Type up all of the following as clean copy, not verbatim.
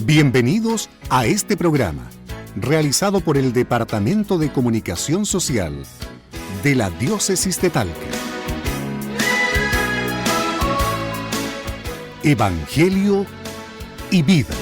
Bienvenidos a este programa, realizado por el Departamento de Comunicación Social de la Diócesis de Talca. Evangelio y vida.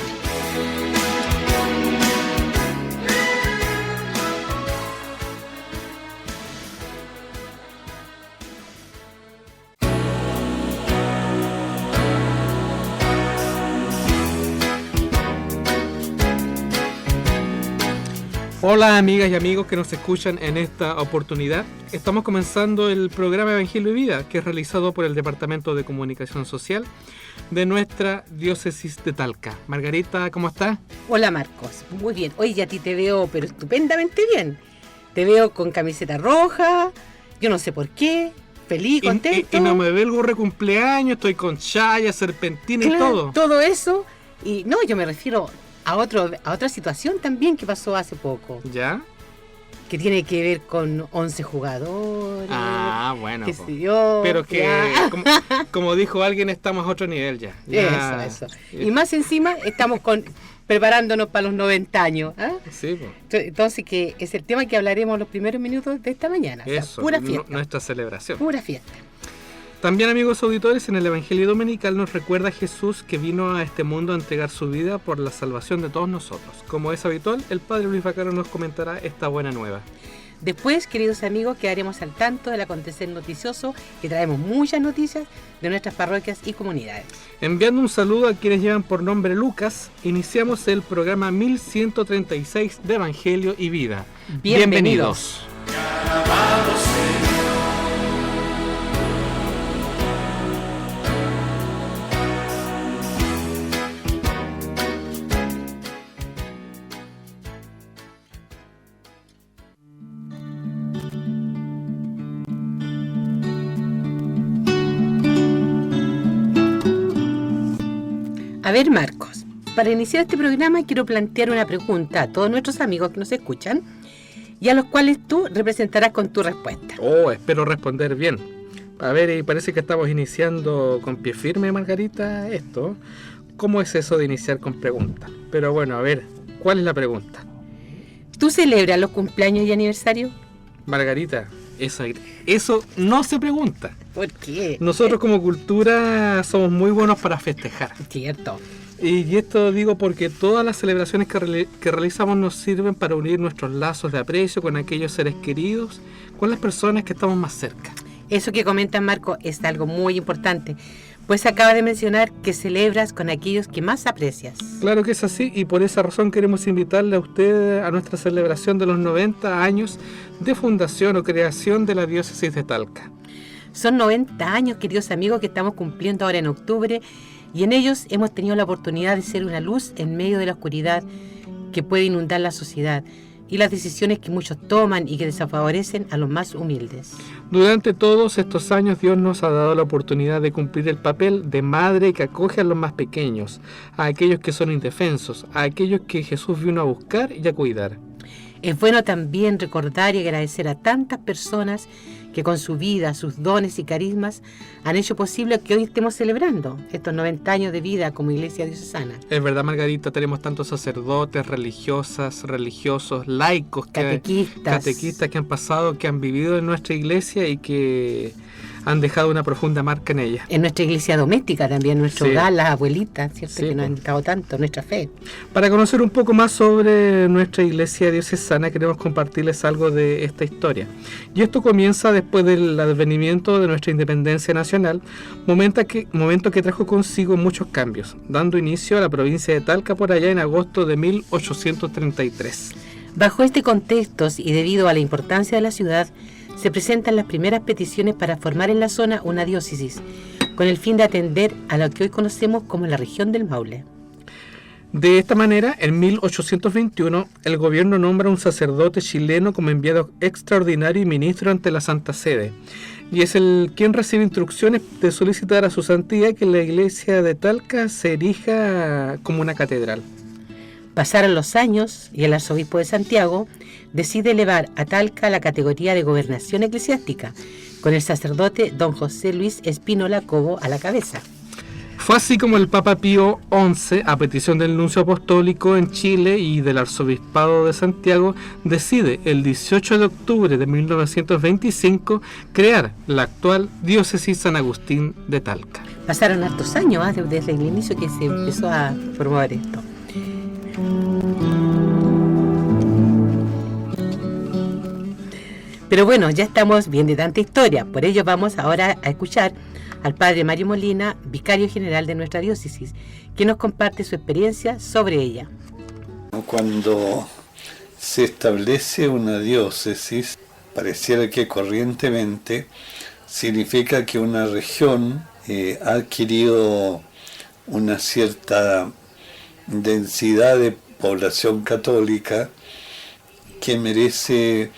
Hola amigas y amigos que nos escuchan en esta oportunidad. Estamos comenzando el programa Evangelio y Vida, que es realizado por el Departamento de Comunicación Social de nuestra Diócesis de Talca. Margarita, ¿cómo estás? Hola Marcos, muy bien. Oye, a ti te veo pero estupendamente bien. Te veo con camiseta roja, yo no sé por qué, feliz, contento. Y no me veo el gorro de cumpleaños, estoy con chaya, serpentina y todo. Todo eso. Y no, yo me refiero a otra situación también que pasó hace poco. ¿Ya? Que tiene que ver con 11 jugadores. Ah, bueno. Qué sé yo. Pero que, como dijo alguien, estamos a otro nivel ya. Eso. Y más encima estamos preparándonos para los 90 años. ¿Eh? Sí, pues. Entonces, que es el tema que hablaremos los primeros minutos de esta mañana. Eso, o sea, pura fiesta. Nuestra celebración. Pura fiesta. También, amigos auditores, en el Evangelio Dominical nos recuerda a Jesús que vino a este mundo a entregar su vida por la salvación de todos nosotros. Como es habitual, el Padre Luis Vaccaro nos comentará esta buena nueva. Después, queridos amigos, quedaremos al tanto del acontecer noticioso, que traemos muchas noticias de nuestras parroquias y comunidades. Enviando un saludo a quienes llevan por nombre Lucas, iniciamos el programa 1136 de Evangelio y Vida. Bienvenidos. A ver, Marcos, para iniciar este programa quiero plantear una pregunta a todos nuestros amigos que nos escuchan y a los cuales tú representarás con tu respuesta. Oh, espero responder bien. A ver, y parece que estamos iniciando con pie firme, Margarita, esto. ¿Cómo es eso de iniciar con preguntas? Pero bueno, a ver, ¿cuál es la pregunta? ¿Tú celebras los cumpleaños y aniversarios? Margarita, eso no se pregunta. ¿Por qué? Nosotros como cultura somos muy buenos para festejar. Cierto. Y esto digo porque todas las celebraciones que realizamos nos sirven para unir nuestros lazos de aprecio con aquellos seres queridos, con las personas que estamos más cerca. Eso que comentas, Marco, es algo muy importante, pues acaba de mencionar que celebras con aquellos que más aprecias. Claro que es así, y por esa razón queremos invitarle a usted a nuestra celebración de los 90 años de fundación o creación de la Diócesis de Talca. Son 90 años, queridos amigos, que estamos cumpliendo ahora en octubre, y en ellos hemos tenido la oportunidad de ser una luz en medio de la oscuridad que puede inundar la sociedad y las decisiones que muchos toman y que desfavorecen a los más humildes. Durante todos estos años Dios nos ha dado la oportunidad de cumplir el papel de madre que acoge a los más pequeños, a aquellos que son indefensos, a aquellos que Jesús vino a buscar y a cuidar. Es bueno también recordar y agradecer a tantas personas que con su vida, sus dones y carismas han hecho posible que hoy estemos celebrando estos 90 años de vida como Iglesia Diocesana. Es verdad, Margarita, tenemos tantos sacerdotes, religiosas, religiosos, laicos, catequistas que han pasado, que han vivido en nuestra iglesia y que han dejado una profunda marca en ella. En nuestra iglesia doméstica también, nuestro hogar, las abuelitas, ¿cierto? Sí, que nos han dado tanto, nuestra fe. Para conocer un poco más sobre nuestra iglesia diocesana, queremos compartirles algo de esta historia. Y esto comienza después del advenimiento de nuestra independencia nacional, momento que trajo consigo muchos cambios, dando inicio a la provincia de Talca por allá en agosto de 1833. Bajo este contexto y debido a la importancia de la ciudad, se presentan las primeras peticiones para formar en la zona una diócesis, con el fin de atender a lo que hoy conocemos como la región del Maule. De esta manera, en 1821, el gobierno nombra a un sacerdote chileno como enviado extraordinario y ministro ante la Santa Sede, y es quien recibe instrucciones de solicitar a su santidad que la iglesia de Talca se erija como una catedral. Pasaron los años y el arzobispo de Santiago decide elevar a Talca a la categoría de gobernación eclesiástica, con el sacerdote don José Luis Espínola Cobo a la cabeza. Fue así como el Papa Pío XI, a petición del nuncio apostólico en Chile y del Arzobispado de Santiago, decide el 18 de octubre de 1925 crear la actual Diócesis San Agustín de Talca. Pasaron hartos años desde el inicio que se empezó a promover esto. Pero bueno, ya estamos bien de tanta historia, por ello vamos ahora a escuchar al padre Mario Molina, vicario general de nuestra diócesis, que nos comparte su experiencia sobre ella. Cuando se establece una diócesis, pareciera que corrientemente significa que una región ha adquirido una cierta densidad de población católica que merece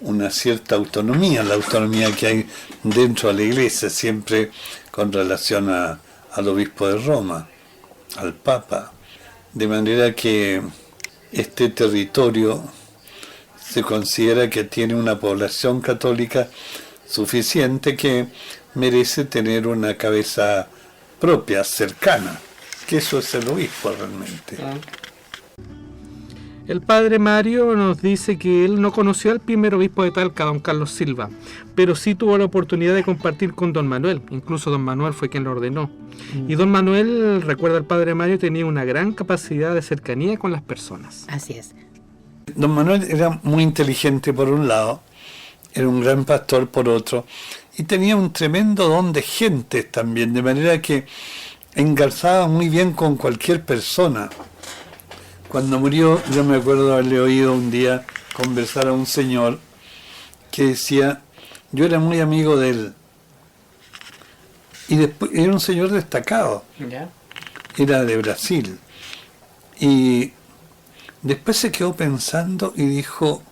una cierta autonomía, la autonomía que hay dentro de la Iglesia, siempre con relación al obispo de Roma, al Papa. De manera que este territorio se considera que tiene una población católica suficiente que merece tener una cabeza propia, cercana, que eso es el obispo realmente. El padre Mario nos dice que él no conoció al primer obispo de Talca, don Carlos Silva, pero sí tuvo la oportunidad de compartir con don Manuel. Incluso don Manuel fue quien lo ordenó. Y don Manuel, recuerda al padre Mario, tenía una gran capacidad de cercanía con las personas. Así es. Don Manuel era muy inteligente por un lado, era un gran pastor por otro, y tenía un tremendo don de gentes también, de manera que engarzaba muy bien con cualquier persona. Cuando murió, yo me acuerdo de haberle oído un día conversar a un señor que decía, yo era muy amigo de él. Y después era un señor destacado. ¿Ya? Era de Brasil. Y después se quedó pensando y dijo,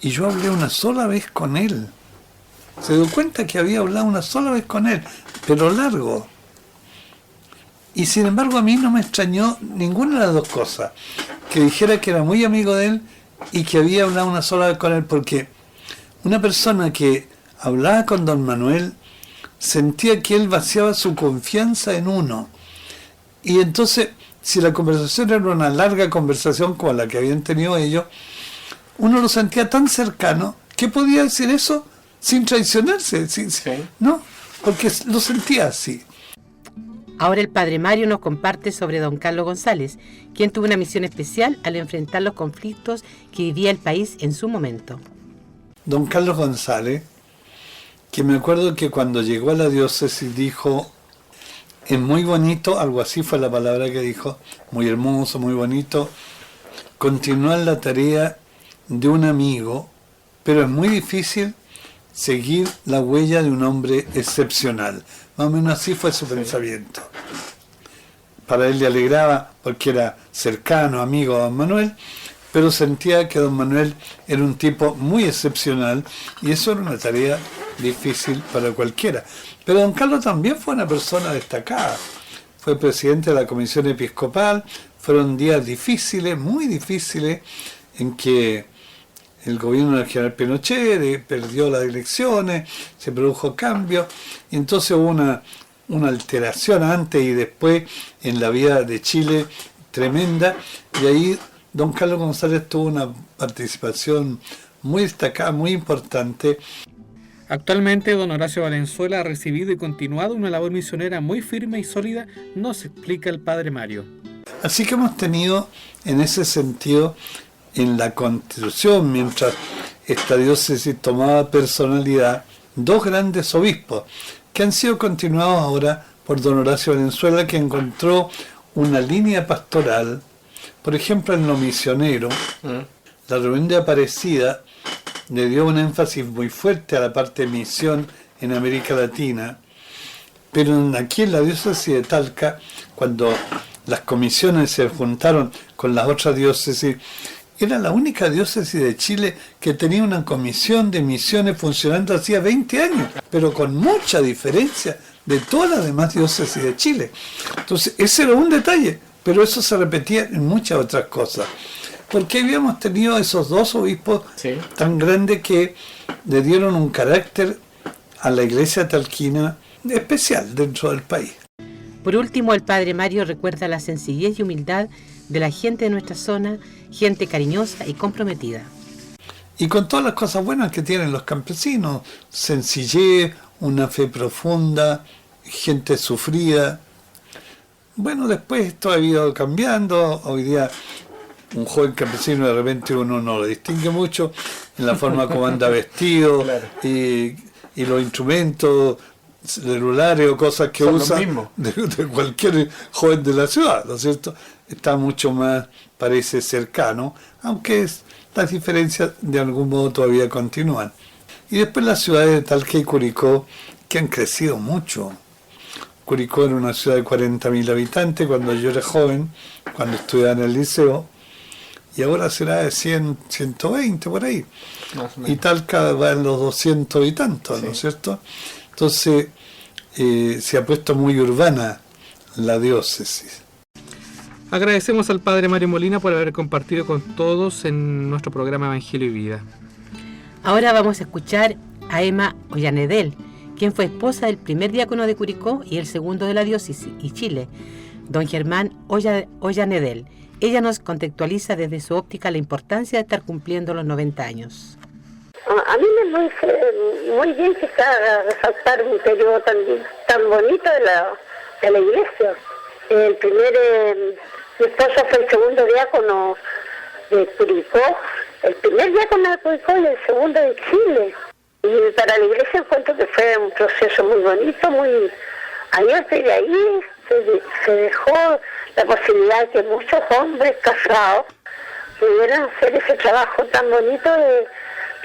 y yo hablé una sola vez con él. Se dio cuenta que había hablado una sola vez con él, pero largo. Y sin embargo a mí no me extrañó ninguna de las dos cosas. Que dijera que era muy amigo de él y que había hablado una sola vez con él, porque una persona que hablaba con don Manuel sentía que él vaciaba su confianza en uno. Y entonces, si la conversación era una larga conversación como la que habían tenido ellos, uno lo sentía tan cercano que podía decir eso sin traicionarse, ¿no? Porque lo sentía así. Ahora el padre Mario nos comparte sobre don Carlos González, quien tuvo una misión especial al enfrentar los conflictos que vivía el país en su momento. Don Carlos González, que me acuerdo que cuando llegó a la diócesis dijo, es muy bonito, algo así fue la palabra que dijo, muy hermoso, muy bonito, continuar la tarea de un amigo, pero es muy difícil seguir la huella de un hombre excepcional. Más o menos así fue su pensamiento. Para él le alegraba porque era cercano, amigo a don Manuel, pero sentía que don Manuel era un tipo muy excepcional y eso era una tarea difícil para cualquiera. Pero don Carlos también fue una persona destacada. Fue presidente de la Comisión Episcopal, fueron días difíciles, muy difíciles, en que el gobierno del general Pinochet perdió las elecciones, se produjo cambio, y entonces hubo una alteración antes y después en la vida de Chile tremenda, y ahí don Carlos González tuvo una participación muy destacada, muy importante. Actualmente don Horacio Valenzuela ha recibido y continuado una labor misionera muy firme y sólida, nos explica el padre Mario. Así que hemos tenido en ese sentido en la Constitución, mientras esta diócesis tomaba personalidad, dos grandes obispos que han sido continuados ahora por don Horacio Valenzuela, que encontró una línea pastoral, por ejemplo en lo misionero. La reunión de Aparecida le dio un énfasis muy fuerte a la parte de misión en América Latina, pero aquí en la diócesis de Talca, cuando las comisiones se juntaron con las otras diócesis, era la única diócesis de Chile que tenía una comisión de misiones funcionando hacía 20 años, pero con mucha diferencia de todas las demás diócesis de Chile. Entonces, ese era un detalle, pero eso se repetía en muchas otras cosas. Porque habíamos tenido esos dos obispos tan grandes que le dieron un carácter a la iglesia talquina especial dentro del país. Por último, el Padre Mario recuerda la sencillez y humildad de la gente de nuestra zona, gente cariñosa y comprometida. Y con todas las cosas buenas que tienen los campesinos, sencillez, una fe profunda, gente sufrida. Bueno, después esto ha ido cambiando. Hoy día un joven campesino de repente uno no lo distingue mucho en la forma como anda vestido, claro. y los instrumentos celulares o cosas que son usa de cualquier joven de la ciudad, ¿no es cierto? Está mucho más, parece cercano, aunque las diferencias de algún modo todavía continúan. Y después las ciudades de Talca y Curicó, que han crecido mucho. Curicó era una ciudad de 40.000 habitantes cuando yo era joven, cuando estudiaba en el liceo, y ahora será de 100, 120 por ahí. Y Talca va en los 200 y tantos, sí. ¿No es cierto? Entonces se ha puesto muy urbana la diócesis. Agradecemos al Padre Mario Molina por haber compartido con todos en nuestro programa Evangelio y Vida. Ahora vamos a escuchar a Emma Ollanedel, quien fue esposa del primer diácono de Curicó y el segundo de la diócesis y Chile, don Germán Ollanedel. Ella nos contextualiza desde su óptica la importancia de estar cumpliendo los 90 años. A mí me parece muy bien que está resaltar un periodo tan bonito de la iglesia. Mi esposo fue el segundo diácono de Curicó, el primer diácono de Curicó y el segundo de Chile. Y para la iglesia encuentro que fue un proceso muy bonito, muy abierto, y de ahí se dejó la posibilidad de que muchos hombres casados pudieran hacer ese trabajo tan bonito de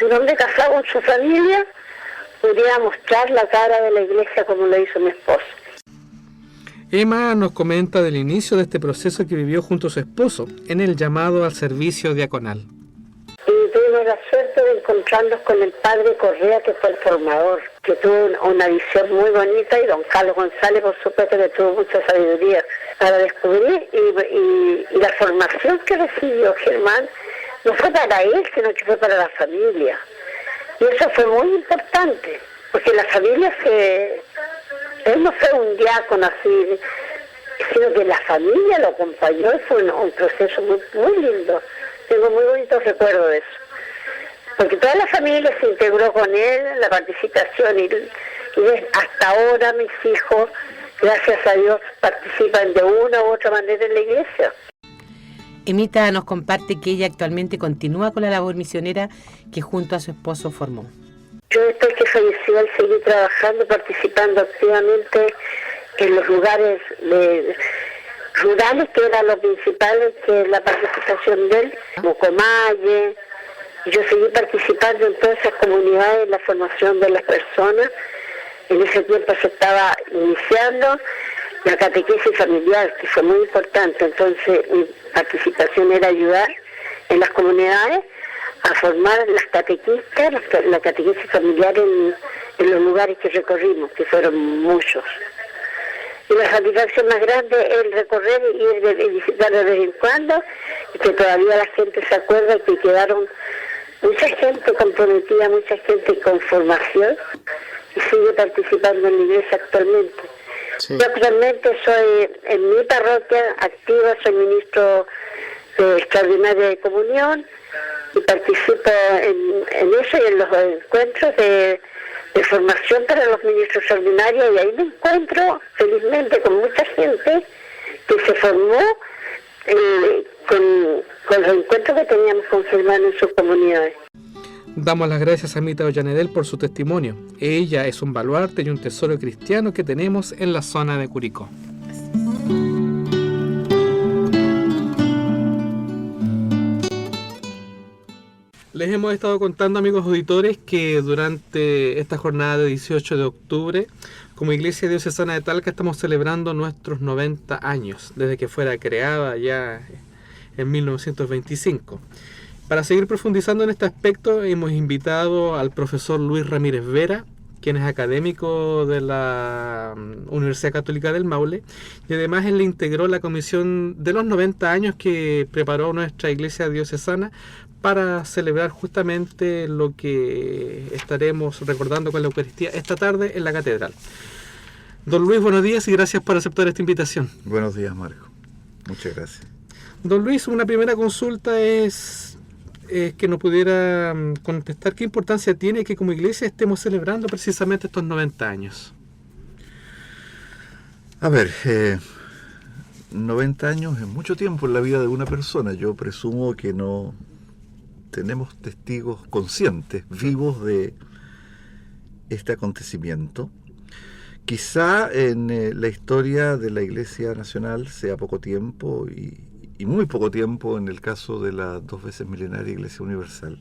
un hombre casado con su familia, pudiera mostrar la cara de la iglesia como lo hizo mi esposo. Emma nos comenta del inicio de este proceso que vivió junto a su esposo en el llamado al servicio diaconal. Y tuvimos la suerte de encontrarnos con el padre Correa, que fue el formador, que tuvo una visión muy bonita, y don Carlos González, por supuesto, que tuvo mucha sabiduría para descubrir, y la formación que recibió Germán no fue para él, sino que fue para la familia. Y eso fue muy importante, porque la familia él no fue un diácono así, sino que la familia lo acompañó, y fue un proceso muy, muy lindo. Tengo muy bonitos recuerdos de eso. Porque toda la familia se integró con él en la participación, y hasta ahora mis hijos, gracias a Dios, participan de una u otra manera en la iglesia. Emita nos comparte que ella actualmente continúa con la labor misionera que junto a su esposo formó. Yo después que falleció, él seguí trabajando, participando activamente en los lugares rurales, que eran los principales, que es la participación de él, como Comalle. Yo seguí participando en todas esas comunidades, en la formación de las personas. En ese tiempo se estaba iniciando la catequesis familiar, que fue muy importante. Entonces mi participación era ayudar en las comunidades a formar las catequistas, la catequesis familiar en los lugares que recorrimos, que fueron muchos. Y la satisfacción más grande es el recorrer y ir de visitar de vez en cuando, y que todavía la gente se acuerda que quedaron mucha gente comprometida, mucha gente con formación, y sigue participando en la iglesia actualmente. Sí. Yo actualmente soy, en mi parroquia activa, soy ministro extraordinario de comunión, y participo en eso y en los encuentros de formación para los ministros extraordinarios, y ahí me encuentro felizmente con mucha gente que se formó con los encuentros que teníamos con Germán en sus comunidades. Damos las gracias a Emita Ollanedel por su testimonio. Ella es un baluarte y un tesoro cristiano que tenemos en la zona de Curicó. Les hemos estado contando, amigos auditores, que durante esta jornada de 18 de octubre, como Iglesia Diocesana de Talca, estamos celebrando nuestros 90 años, desde que fuera creada ya en 1925. Para seguir profundizando en este aspecto, hemos invitado al profesor Luis Ramírez Vera, quien es académico de la Universidad Católica del Maule, y además él integró la comisión de los 90 años que preparó nuestra Iglesia Diocesana para celebrar justamente lo que estaremos recordando con la Eucaristía esta tarde en la Catedral. Don Luis, buenos días y gracias por aceptar esta invitación. Buenos días, Marco. Muchas gracias. Don Luis, una primera consulta es que nos pudiera contestar qué importancia tiene que como iglesia estemos celebrando precisamente estos 90 años. A ver, 90 años es mucho tiempo en la vida de una persona. Yo presumo que no tenemos testigos conscientes, vivos de este acontecimiento. Quizá en la historia de la Iglesia Nacional sea poco tiempo y muy poco tiempo en el caso de la 2 veces milenaria Iglesia Universal.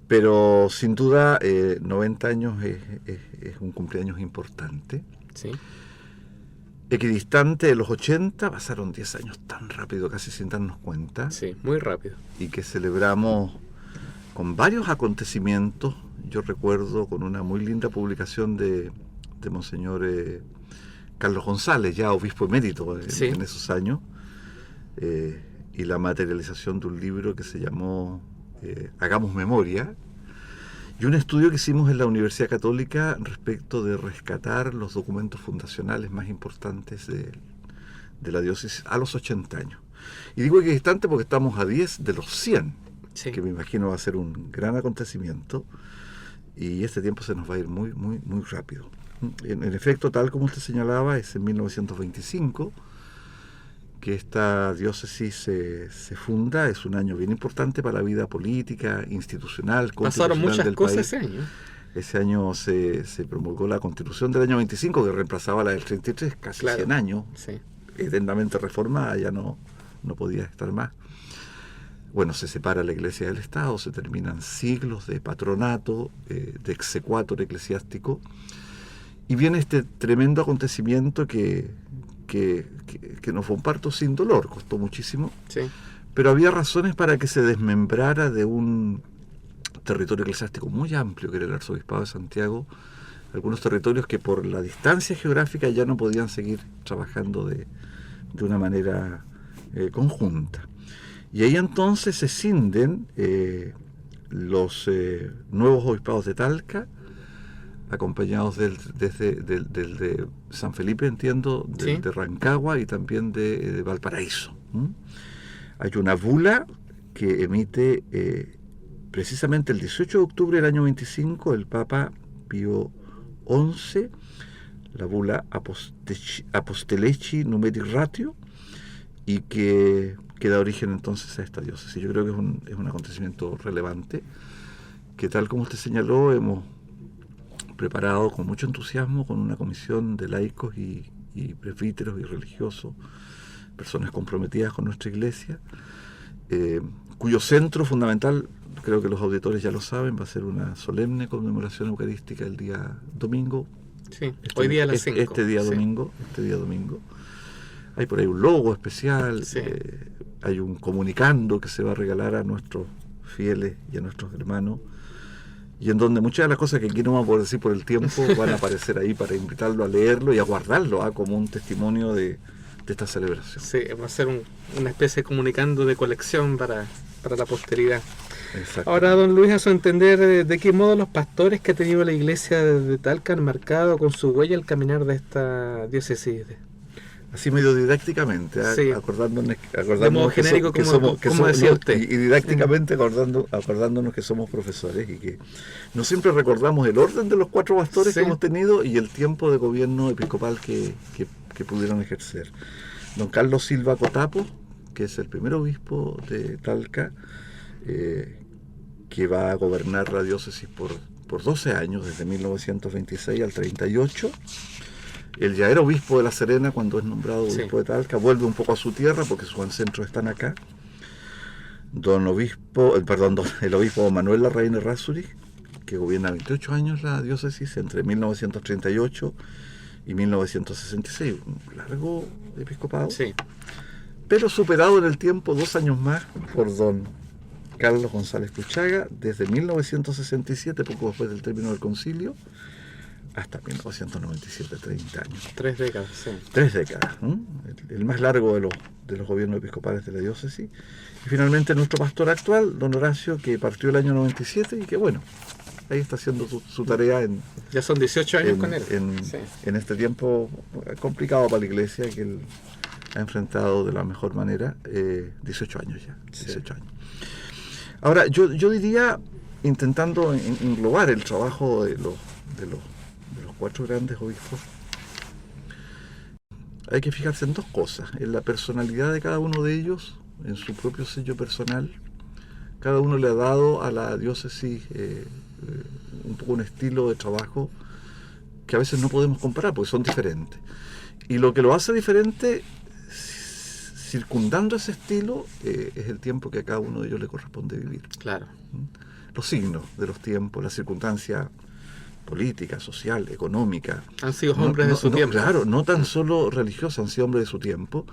Pero sin duda 90 años es un cumpleaños importante. Sí. Equidistante de los 80, pasaron 10 años tan rápido, casi sin darnos cuenta. Sí, muy rápido. Y que celebramos con varios acontecimientos. Yo recuerdo con una muy linda publicación de Monseñor Carlos González, ya obispo emérito en esos años, y la materialización de un libro que se llamó Hagamos Memoria, y un estudio que hicimos en la Universidad Católica respecto de rescatar los documentos fundacionales más importantes de la diócesis a los 80 años. Y digo equidistante porque estamos a 10 de los 100, que me imagino va a ser un gran acontecimiento, y este tiempo se nos va a ir muy, muy, muy rápido. En efecto, tal como usted señalaba, es en 1925 que esta diócesis se funda. Es un año bien importante para la vida política, institucional, constitucional pasaron muchas del cosas país. ese año. Ese año se promulgó la Constitución del año 25, que reemplazaba la del 33, casi 100 años, eternamente reformada, ya no podía estar más. Bueno, se separa la Iglesia del Estado, se terminan siglos de patronato, de exequatur eclesiástico, y viene este tremendo acontecimiento que no fue un parto sin dolor, costó muchísimo, pero había razones para que se desmembrara de un territorio eclesiástico muy amplio, que era el Arzobispado de Santiago, algunos territorios que por la distancia geográfica ya no podían seguir trabajando de una manera conjunta. Y ahí entonces se cinden los nuevos obispados de Talca, acompañados del de San Felipe, entiendo, de Rancagua y también de Valparaíso. Hay una bula que emite precisamente el 18 de octubre del año 25 el Papa Pío XI, la bula Apostoleci Numeri Ratio, y que da origen entonces a esta diócesis. Yo creo que es un acontecimiento relevante que, tal como usted señaló, hemos preparado con mucho entusiasmo con una comisión de laicos y presbíteros y religiosos, personas comprometidas con nuestra iglesia, cuyo centro fundamental, creo que los auditores ya lo saben, va a ser una solemne conmemoración eucarística el día domingo. Hoy día a las 5. Este día domingo. Hay por ahí un logo especial, hay un comunicando que se va a regalar a nuestros fieles y a nuestros hermanos, y en donde muchas de las cosas que aquí no vamos a poder decir por el tiempo van a aparecer ahí para invitarlo a leerlo y a guardarlo como un testimonio de esta celebración. Sí, va a ser una especie de comunicando de colección para la posteridad. Ahora, don Luis, a su entender, ¿de qué modo los pastores que ha tenido la iglesia de Talca han marcado con su huella el caminar de esta diócesis? Así medio didácticamente, acordándonos de modo genérico, como decía usted. Y didácticamente acordándonos que somos profesores y que no siempre recordamos el orden de los 4 pastores que hemos tenido y el tiempo de gobierno episcopal que pudieron ejercer. Don Carlos Silva Cotapo, que es el primer obispo de Talca, que va a gobernar la diócesis por 12 años, desde 1926 al 38. Él ya era obispo de La Serena cuando es nombrado obispo de Talca, vuelve un poco a su tierra porque sus ancestros están acá. El obispo Manuel Larraín Errázuriz, que gobierna 28 años la diócesis entre 1938 y 1966, un largo episcopado, pero superado en el tiempo 2 años más por don Carlos González Puchaga, desde 1967, poco después del término del concilio, hasta 1997, 30 años. 3 décadas, 3 décadas, ¿no? El más largo de los gobiernos episcopales de la diócesis. Y finalmente nuestro pastor actual, don Horacio, que partió el año 97 y que, bueno, ahí está haciendo su tarea ya son 18 años con él. En este tiempo complicado para la iglesia, que él ha enfrentado de la mejor manera. 18 años ya, 18 años. Ahora, yo diría, intentando englobar el trabajo de los 4 grandes obispos, hay que fijarse en 2 cosas: en la personalidad de cada uno de ellos, en su propio sello personal. Cada uno le ha dado a la diócesis un poco un estilo de trabajo que a veces no podemos comparar porque son diferentes. Y lo que lo hace diferente, circundando ese estilo, es el tiempo que a cada uno de ellos le corresponde vivir. Claro. Los signos de los tiempos, las circunstancias política, social, económica. Han sido hombres de su tiempo. Claro, no tan solo religiosos, han sido hombres de su tiempo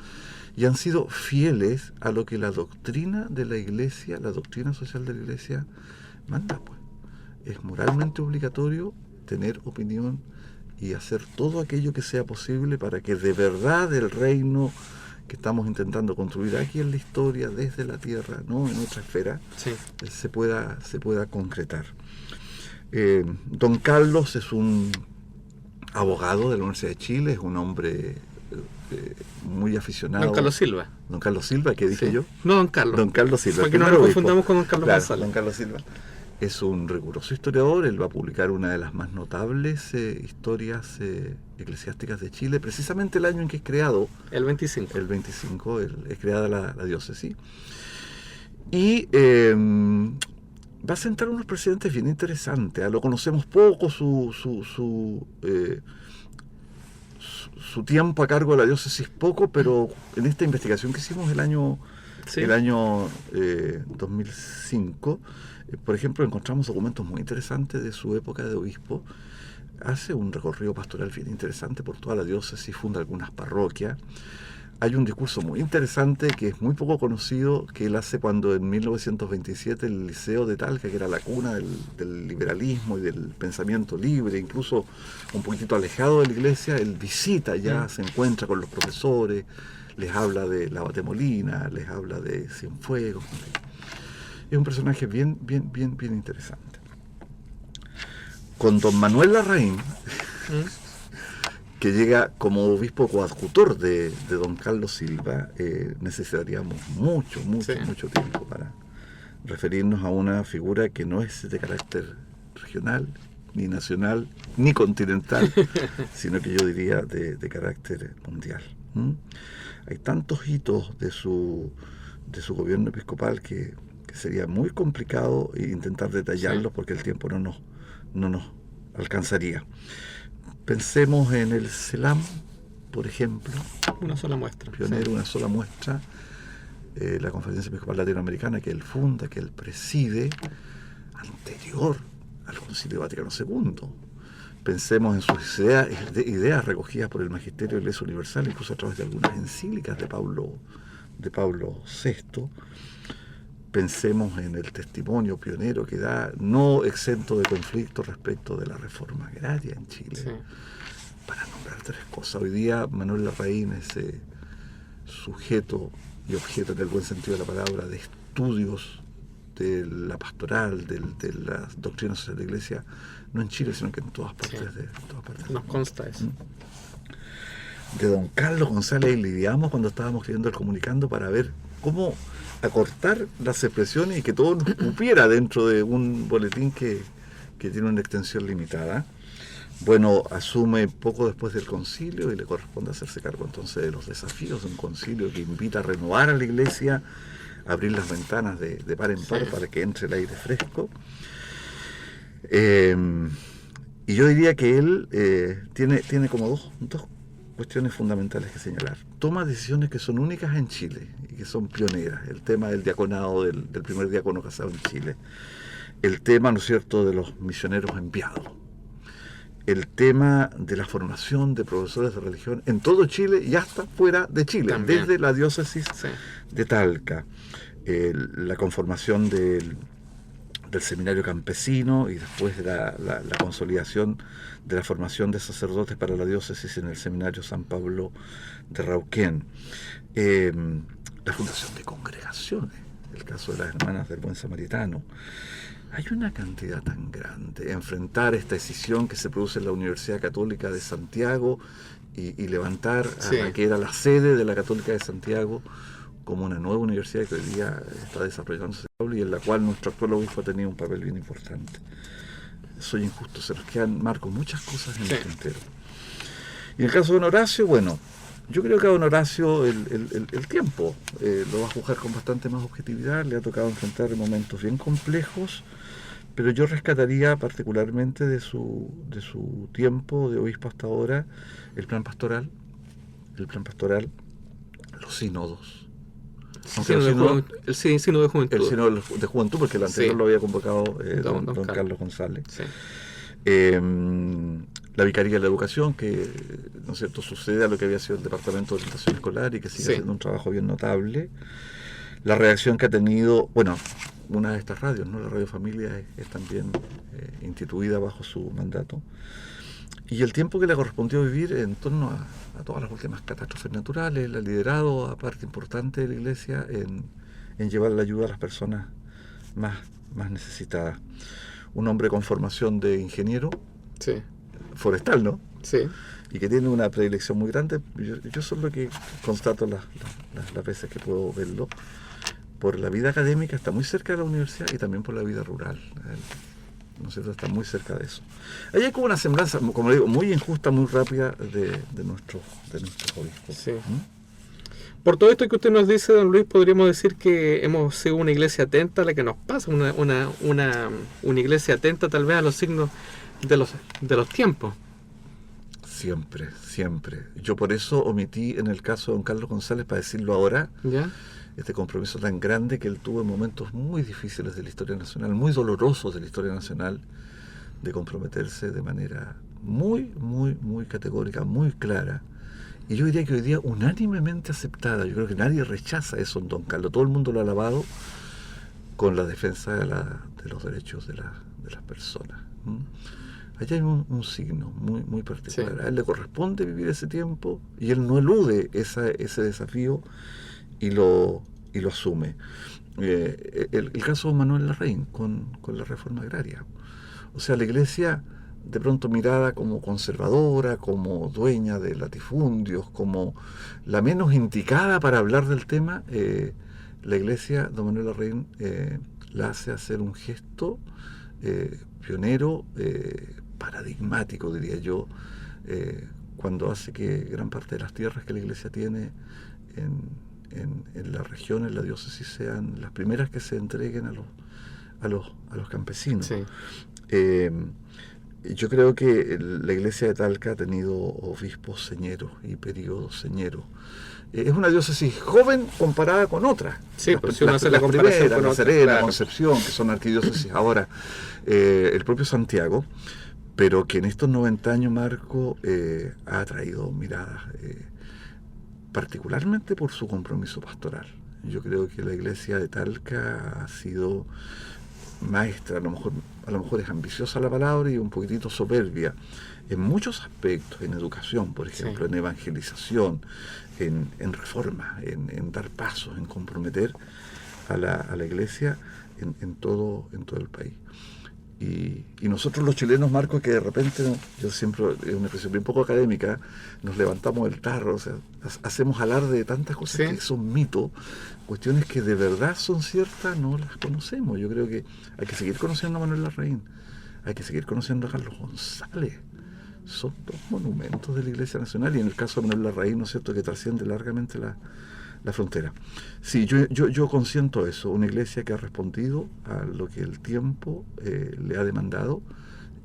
y han sido fieles a lo que la doctrina de la Iglesia, la doctrina social de la Iglesia manda, pues. Es moralmente obligatorio tener opinión y hacer todo aquello que sea posible para que de verdad el reino que estamos intentando construir aquí en la historia, desde la tierra, no en otra esfera, se pueda concretar. Don Carlos es un abogado de la Universidad de Chile, es un hombre muy aficionado. Don Carlos Silva. Don Carlos Silva, ¿qué dije yo? No, Don Carlos. Don Carlos Silva. Porque no lo confundamos con Don Carlos González. Don Carlos Silva es un riguroso historiador. Él va a publicar una de las más notables historias eclesiásticas de Chile, precisamente el año en que es creado. El 25. El 25 es creada la diócesis. Y va a sentar unos precedentes bien interesantes. Lo conocemos poco, su tiempo a cargo de la diócesis poco, pero en esta investigación que hicimos el año 2005, por ejemplo, encontramos documentos muy interesantes de su época de obispo. Hace un recorrido pastoral bien interesante por toda la diócesis, funda algunas parroquias. Hay un discurso muy interesante que es muy poco conocido, que él hace cuando en 1927 el Liceo de Talca, que era la cuna del liberalismo y del pensamiento libre, incluso un poquitito alejado de la iglesia, él visita ya, se encuentra con los profesores, les habla de la Batemolina, les habla de Cienfuegos. Es un personaje bien interesante. Con don Manuel Larraín, que llega como obispo coadjutor de don Carlos Silva, necesitaríamos mucho tiempo para referirnos a una figura que no es de carácter regional, ni nacional, ni continental, sino que yo diría de carácter mundial. Hay tantos hitos de su gobierno episcopal que sería muy complicado intentar detallarlos porque el tiempo no nos alcanzaría. Pensemos en el CELAM, por ejemplo. Una sola muestra. Pionero, una sola muestra. La Conferencia Episcopal Latinoamericana que él funda, que él preside, anterior al Concilio Vaticano II. Pensemos en sus ideas recogidas por el Magisterio de la Iglesia Universal, incluso a través de algunas encíclicas de Pablo VI. Pensemos en el testimonio pionero que da, no exento de conflicto respecto de la reforma agraria en Chile. Para nombrar 3 cosas. Hoy día Manuel Larraín es sujeto y objeto, en el buen sentido de la palabra, de estudios de la pastoral, de las doctrinas de la Iglesia, no en Chile, sino que en todas partes. Nos consta eso. De don Carlos González lidiamos cuando estábamos escribiendo el comunicando para ver cómo acortar las expresiones y que todo nos cupiera dentro de un boletín que tiene una extensión limitada. Bueno, asume poco después del concilio y le corresponde hacerse cargo entonces de los desafíos de un concilio que invita a renovar a la iglesia, a abrir las ventanas de par en par para que entre el aire fresco. Y yo diría que él tiene como dos cuestiones fundamentales que señalar. Toma decisiones que son únicas en Chile y que son pioneras. El tema del diaconado, del primer diácono casado en Chile. El tema, ¿no es cierto?, de los misioneros enviados. El tema de la formación de profesores de religión en todo Chile y hasta fuera de Chile, también, desde la diócesis de Talca. La conformación del seminario campesino y después de la consolidación de la formación de sacerdotes para la diócesis en el seminario San Pablo de Rauquén. La fundación de congregaciones, el caso de las hermanas del Buen Samaritano. hay una cantidad tan grande. Enfrentar esta decisión que se produce en la Universidad Católica de Santiago y levantar a la que era la sede de la Católica de Santiago como una nueva universidad que hoy día está desarrollándose y en la cual nuestro actual obispo ha tenido un papel bien importante. Soy injusto, se nos quedan, Marco, muchas cosas en el tintero. Y en el caso de don Horacio, bueno, yo creo que a don Horacio el tiempo lo va a juzgar con bastante más objetividad, le ha tocado enfrentar momentos bien complejos, pero yo rescataría particularmente de su tiempo de obispo hasta ahora el plan pastoral, los sínodos. Sínodo de Juventud. El sínodo de Juventud, porque el anterior lo había convocado don Carlos González. Sí. La Vicaría de la Educación, que, ¿no es cierto?, sucede a lo que había sido el Departamento de Orientación Escolar y que sigue haciendo un trabajo bien notable. La reacción que ha tenido, bueno, una de estas radios, ¿no?, la Radio Familia, es también instituida bajo su mandato. Y el tiempo que le correspondió vivir en torno a todas las últimas catástrofes naturales, él ha liderado a parte importante de la Iglesia en llevar la ayuda a las personas más necesitadas. Un hombre con formación de ingeniero forestal, ¿no? Sí. Y que tiene una predilección muy grande. Yo eso es lo que constato las veces que puedo verlo. Por la vida académica está muy cerca de la universidad y también por la vida rural. ¿No es cierto? Está muy cerca de eso. Ahí hay como una semblanza, como digo, muy injusta, muy rápida de nuestros obispos. Sí. Por todo esto que usted nos dice, don Luis, podríamos decir que hemos sido una iglesia atenta a la que nos pasa, una iglesia atenta tal vez a los signos de los tiempos. Siempre. Yo por eso omití en el caso de don Carlos González, para decirlo ahora, ¿ya?, este compromiso tan grande que él tuvo en momentos muy difíciles de la historia nacional, muy dolorosos de la historia nacional, de comprometerse de manera muy categórica, muy clara. Y yo diría que hoy día unánimemente aceptada. Yo creo que nadie rechaza eso en don Carlos. Todo el mundo lo ha alabado con la defensa de los derechos de las personas. Allá hay un signo muy particular. A él le corresponde vivir ese tiempo y él no elude ese desafío y lo asume. El caso de Manuel Larraín con la reforma agraria. O sea, la Iglesia, de pronto mirada como conservadora, como dueña de latifundios, como la menos indicada para hablar del tema, la Iglesia, don Manuel Larraín, la hace hacer un gesto pionero, paradigmático, diría yo, cuando hace que gran parte de las tierras que la Iglesia tiene en la región, en la diócesis, sean las primeras que se entreguen a los campesinos. Sí. Yo creo que la Iglesia de Talca ha tenido obispos señeros y periodos señeros. Es una diócesis joven comparada con otras. Sí, pues si uno hace la comparación con La otras, Serena, claro. Concepción, que son arquidiócesis ahora, el propio Santiago, pero que en estos 90 años, Marco, ha atraído miradas, particularmente por su compromiso pastoral. Yo creo que la Iglesia de Talca ha sido maestra, a lo mejor es ambiciosa la palabra y un poquitito soberbia en muchos aspectos, en educación, por ejemplo, en evangelización, en reforma, en dar pasos, en comprometer a la Iglesia en todo el país. Y nosotros los chilenos, Marco, que de repente, yo siempre, es una expresión bien poco académica, nos levantamos del tarro, o sea, hacemos alarde de tantas cosas que son mitos, cuestiones que de verdad son ciertas, no las conocemos. Yo creo que hay que seguir conociendo a Manuel Larraín, hay que seguir conociendo a Carlos González. Son dos monumentos de la Iglesia Nacional, y en el caso de Manuel Larraín, ¿no es cierto?, que trasciende largamente la frontera. Sí, yo consiento eso, una iglesia que ha respondido a lo que el tiempo le ha demandado,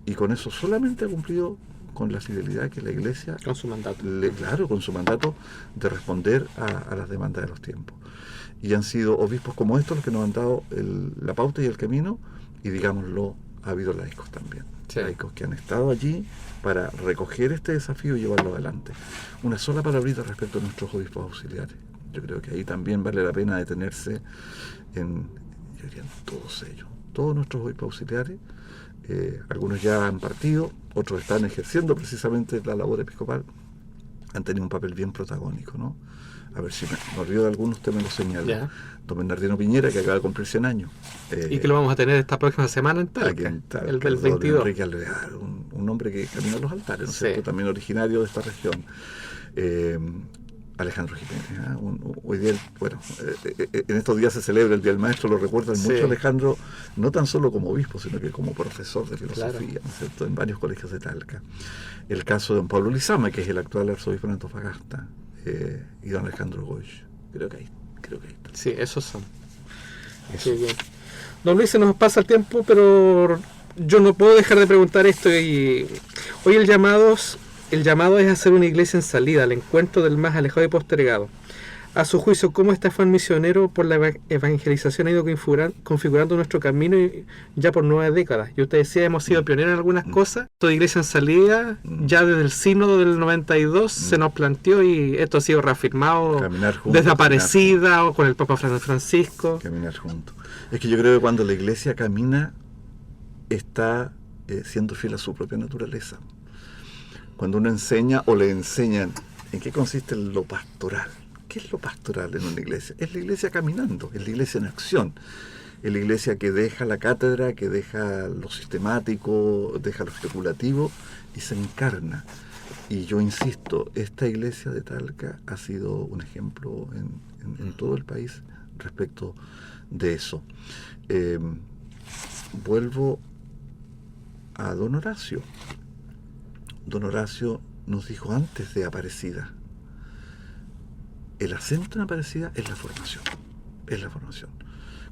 y con eso solamente ha cumplido con la fidelidad que la iglesia... Con su mandato. Claro, con su mandato de responder a las demandas de los tiempos. Y han sido obispos como estos los que nos han dado la pauta y el camino, y digámoslo, ha habido laicos también. Sí. Laicos que han estado allí para recoger este desafío y llevarlo adelante. Una sola palabrita respecto a nuestros obispos auxiliares. Yo creo que ahí también vale la pena detenerse en todos ellos, todos nuestros obispos auxiliares. Algunos ya han partido, otros están ejerciendo precisamente la labor episcopal, han tenido un papel bien protagónico, ¿no? a ver si me olvido de alguno, usted me lo señala. Ya. Don Bernardino Piñera, que acaba de cumplir 100 años. Y que lo vamos a tener esta próxima semana en Talca, Aquí en Talca, el del don 22. Enrique Alvear, un hombre que camina los altares, ¿no es Sí. cierto? También originario de esta región. Alejandro Jiménez, hoy día, bueno, en estos días se celebra el Día del Maestro, lo recuerdan Sí. mucho Alejandro, no tan solo como obispo, sino que como profesor de filosofía, Claro. ¿no es cierto?, en varios colegios de Talca. El caso de don Pablo Lizama, que es el actual arzobispo de Antofagasta, y don Alejandro Goich, creo que ahí está. Sí, esos son. Eso. Qué bien. Don Luis, se nos pasa el tiempo, pero yo no puedo dejar de preguntar esto. Y hoy el llamado es hacer una iglesia en salida, al encuentro del más alejado y postergado. A su juicio, ¿cómo este afán misionero por la evangelización ha ido configurando nuestro camino ya por 9 décadas? Y usted decía, hemos sido pioneros en algunas cosas. Esto de iglesia en salida, ya desde el sínodo del 92 se nos planteó y esto ha sido reafirmado Caminar juntos, desde Aparecida o con el Papa Francisco. Caminar juntos. Es que yo creo que cuando la iglesia camina, está siendo fiel a su propia naturaleza. Cuando uno enseña o le enseñan en qué consiste lo pastoral. ¿Qué es lo pastoral en una iglesia? Es la iglesia caminando, es la iglesia en acción. Es la iglesia que deja la cátedra, que deja lo sistemático, deja lo especulativo y se encarna. Y yo insisto, esta iglesia de Talca ha sido un ejemplo en todo el país respecto de eso. Vuelvo a don Horacio. Don Horacio nos dijo antes de Aparecida, el acento en Aparecida es la formación. Es la formación.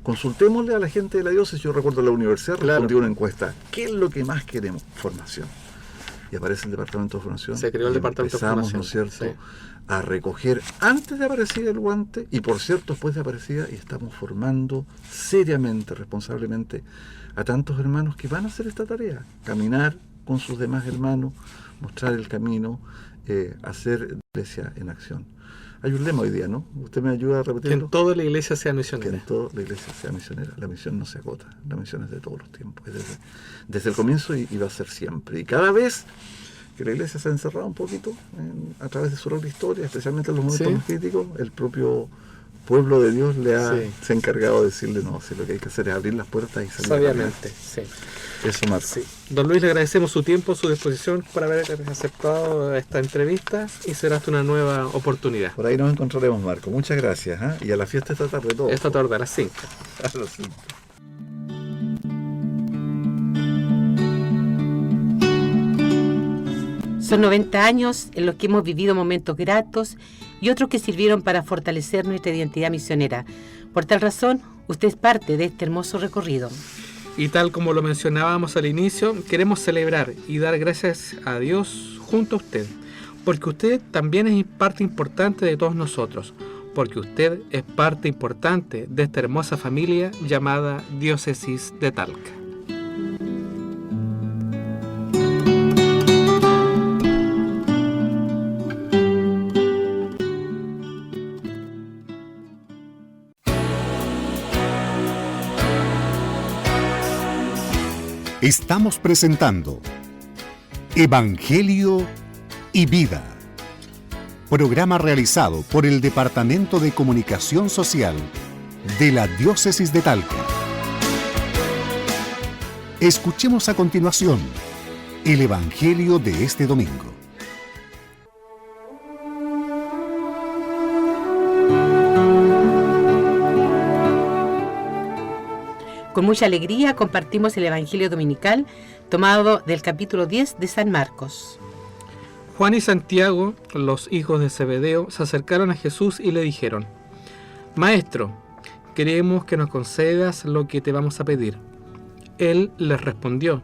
Consultémosle a la gente de la diócesis. Yo recuerdo en la universidad respondí una encuesta. ¿Qué es lo que más queremos? Formación. Y aparece el departamento de formación. Se creó el departamento de formación. ¿No es cierto? Sí. A recoger antes de Aparecida el guante y por cierto después de Aparecida, y estamos formando seriamente, responsablemente a tantos hermanos que van a hacer esta tarea. Caminar con sus demás hermanos, mostrar el camino, hacer iglesia en acción. Hay un lema hoy día, ¿no? ¿Usted me ayuda a repetirlo? Que en toda la iglesia sea Que misionera. en toda la iglesia sea misionera. La misión no se agota. La misión es de todos los tiempos. Es desde el comienzo y va a ser siempre. Y cada vez que la iglesia se ha encerrado un poquito a través de su propia historia, especialmente en los momentos más críticos, el propio pueblo de Dios se ha encargado de decirle, no, si lo que hay que hacer es abrir las puertas y salir. Sabiamente, sí. Eso, Marco. Sí. Don Luis, le agradecemos su tiempo, su disposición por haber aceptado esta entrevista y será hasta una nueva oportunidad. Por ahí nos encontraremos, Marco. Muchas gracias. Y a la fiesta esta tarde todo. Esta tarde a las 5. A las 5. Son 90 años en los que hemos vivido momentos gratos y otros que sirvieron para fortalecer nuestra identidad misionera. Por tal razón, usted es parte de este hermoso recorrido. Y tal como lo mencionábamos al inicio, queremos celebrar y dar gracias a Dios junto a usted, porque usted también es parte importante de todos nosotros, porque usted es parte importante de esta hermosa familia llamada Diócesis de Talca. Estamos presentando Evangelio y Vida, programa realizado por el Departamento de Comunicación Social de la Diócesis de Talca. Escuchemos a continuación el Evangelio de este domingo. Con mucha alegría compartimos el Evangelio Dominical tomado del capítulo 10 de San Marcos. Juan y Santiago, los hijos de Zebedeo, se acercaron a Jesús y le dijeron: Maestro, queremos que nos concedas lo que te vamos a pedir. Él les respondió: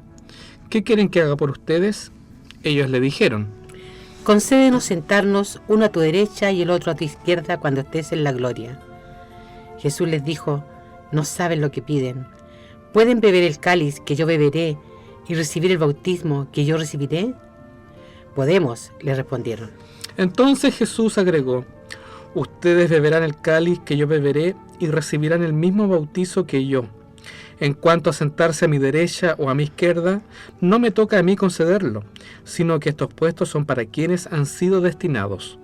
¿Qué quieren que haga por ustedes? Ellos le dijeron: Concédenos sentarnos uno a tu derecha y el otro a tu izquierda cuando estés en la gloria. Jesús les dijo: No saben lo que piden. ¿Pueden beber el cáliz que yo beberé y recibir el bautismo que yo recibiré? Podemos, le respondieron. Entonces Jesús agregó: Ustedes beberán el cáliz que yo beberé y recibirán el mismo bautizo que yo. En cuanto a sentarse a mi derecha o a mi izquierda, no me toca a mí concederlo, sino que estos puestos son para quienes han sido destinados.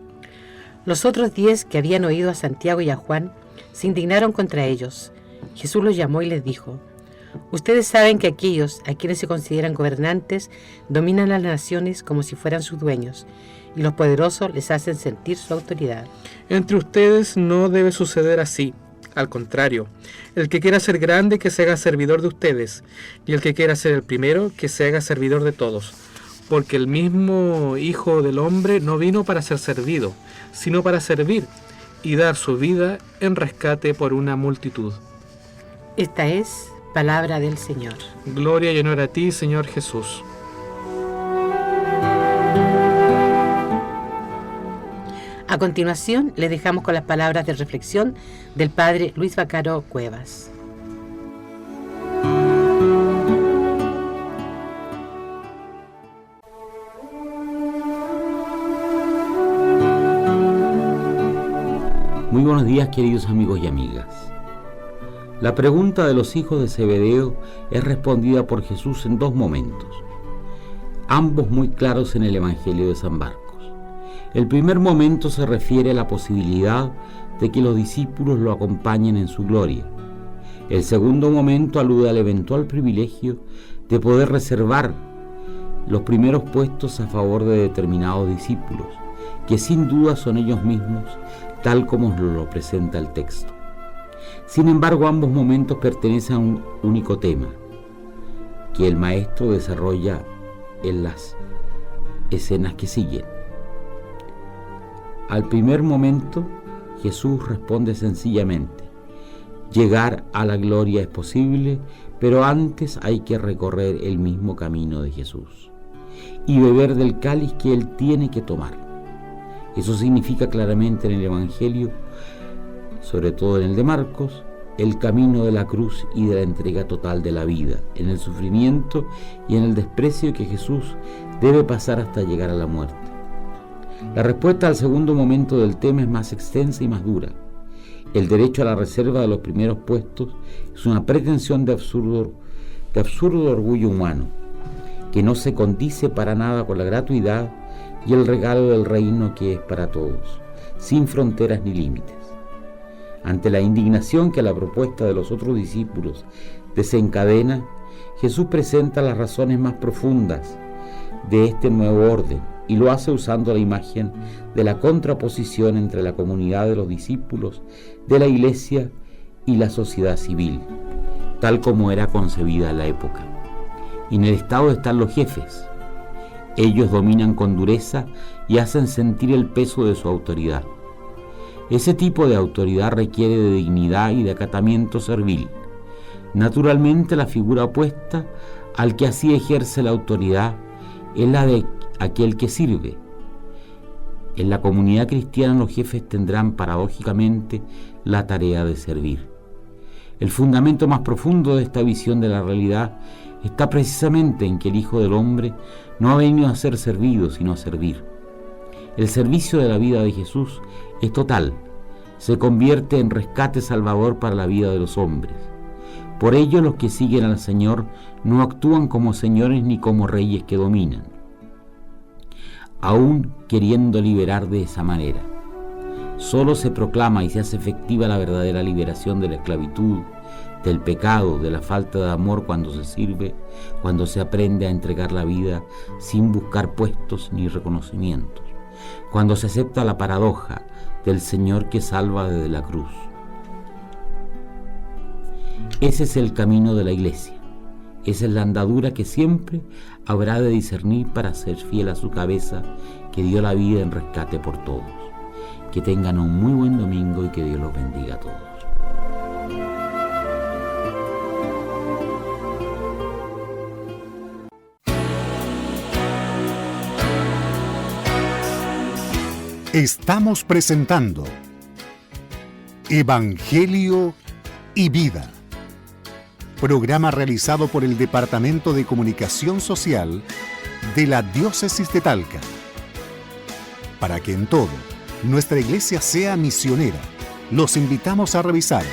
Los otros 10 que habían oído a Santiago y a Juan se indignaron contra ellos. Jesús los llamó y les dijo: ustedes saben que aquellos a quienes se consideran gobernantes dominan las naciones como si fueran sus dueños, y los poderosos les hacen sentir su autoridad. Entre ustedes no debe suceder así. Al contrario, el que quiera ser grande, que se haga servidor de ustedes, y el que quiera ser el primero, que se haga servidor de todos. Porque el mismo Hijo del Hombre no vino para ser servido, sino para servir y dar su vida en rescate por una multitud. Esta es palabra del Señor. Gloria y honor a ti, Señor Jesús. A continuación, le dejamos con las palabras de reflexión del Padre Luis Vaccaro Cuevas. Muy buenos días, queridos amigos y amigas. La pregunta de los hijos de Zebedeo es respondida por Jesús en dos momentos, ambos muy claros en el Evangelio de San Marcos. El primer momento se refiere a la posibilidad de que los discípulos lo acompañen en su gloria. El segundo momento alude al eventual privilegio de poder reservar los primeros puestos a favor de determinados discípulos, que sin duda son ellos mismos, tal como nos lo presenta el texto. Sin embargo, ambos momentos pertenecen a un único tema, que el maestro desarrolla en las escenas que siguen. Al primer momento, Jesús responde sencillamente: llegar a la gloria es posible, pero antes hay que recorrer el mismo camino de Jesús y beber del cáliz que Él tiene que tomar. Eso significa claramente en el Evangelio, sobre todo en el de Marcos, el camino de la cruz y de la entrega total de la vida, en el sufrimiento y en el desprecio que Jesús debe pasar hasta llegar a la muerte. La respuesta al segundo momento del tema es más extensa y más dura. El derecho a la reserva de los primeros puestos es una pretensión de absurdo orgullo humano, que no se condice para nada con la gratuidad y el regalo del reino que es para todos, sin fronteras ni límites. Ante la indignación que la propuesta de los otros discípulos desencadena, Jesús presenta las razones más profundas de este nuevo orden, y lo hace usando la imagen de la contraposición entre la comunidad de los discípulos de la Iglesia y la sociedad civil, tal como era concebida en la época. Y en el Estado están los jefes. Ellos dominan con dureza y hacen sentir el peso de su autoridad. Ese tipo de autoridad requiere de dignidad y de acatamiento servil. Naturalmente, la figura opuesta al que así ejerce la autoridad es la de aquel que sirve. En la comunidad cristiana los jefes tendrán paradójicamente la tarea de servir. El fundamento más profundo de esta visión de la realidad está precisamente en que el Hijo del Hombre no ha venido a ser servido, sino a servir. El servicio de la vida de Jesús es total, se convierte en rescate salvador para la vida de los hombres. Por ello, los que siguen al Señor no actúan como señores ni como reyes que dominan, aún queriendo liberar de esa manera. Solo se proclama y se hace efectiva la verdadera liberación de la esclavitud, del pecado, de la falta de amor cuando se sirve, cuando se aprende a entregar la vida sin buscar puestos ni reconocimientos, cuando se acepta la paradoja del Señor que salva desde la cruz. Ese es el camino de la Iglesia. Esa es la andadura que siempre habrá de discernir para ser fiel a su cabeza, que dio la vida en rescate por todos. Que tengan un muy buen domingo y que Dios los bendiga a todos. Estamos presentando Evangelio y Vida, programa realizado por el Departamento de Comunicación Social de la Diócesis de Talca, para que en todo nuestra iglesia sea misionera. Los invitamos a revisar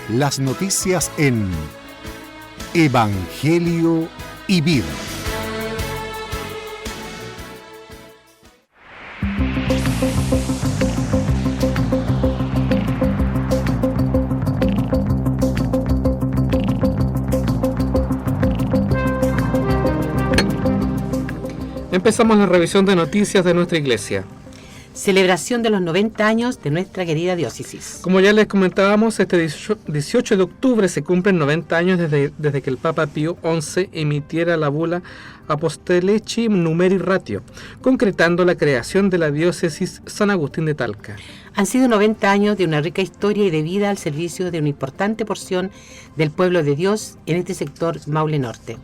las noticias en Evangelio y Vida. Empezamos la revisión de noticias de nuestra iglesia. Celebración de los 90 años de nuestra querida diócesis. Como ya les comentábamos, este 18 de octubre se cumplen 90 años desde que el Papa Pío XI emitiera la bula Apostolici Numeri Ratio, concretando la creación de la diócesis San Agustín de Talca. Han sido 90 años de una rica historia y de vida al servicio de una importante porción del pueblo de Dios en este sector Maule Norte.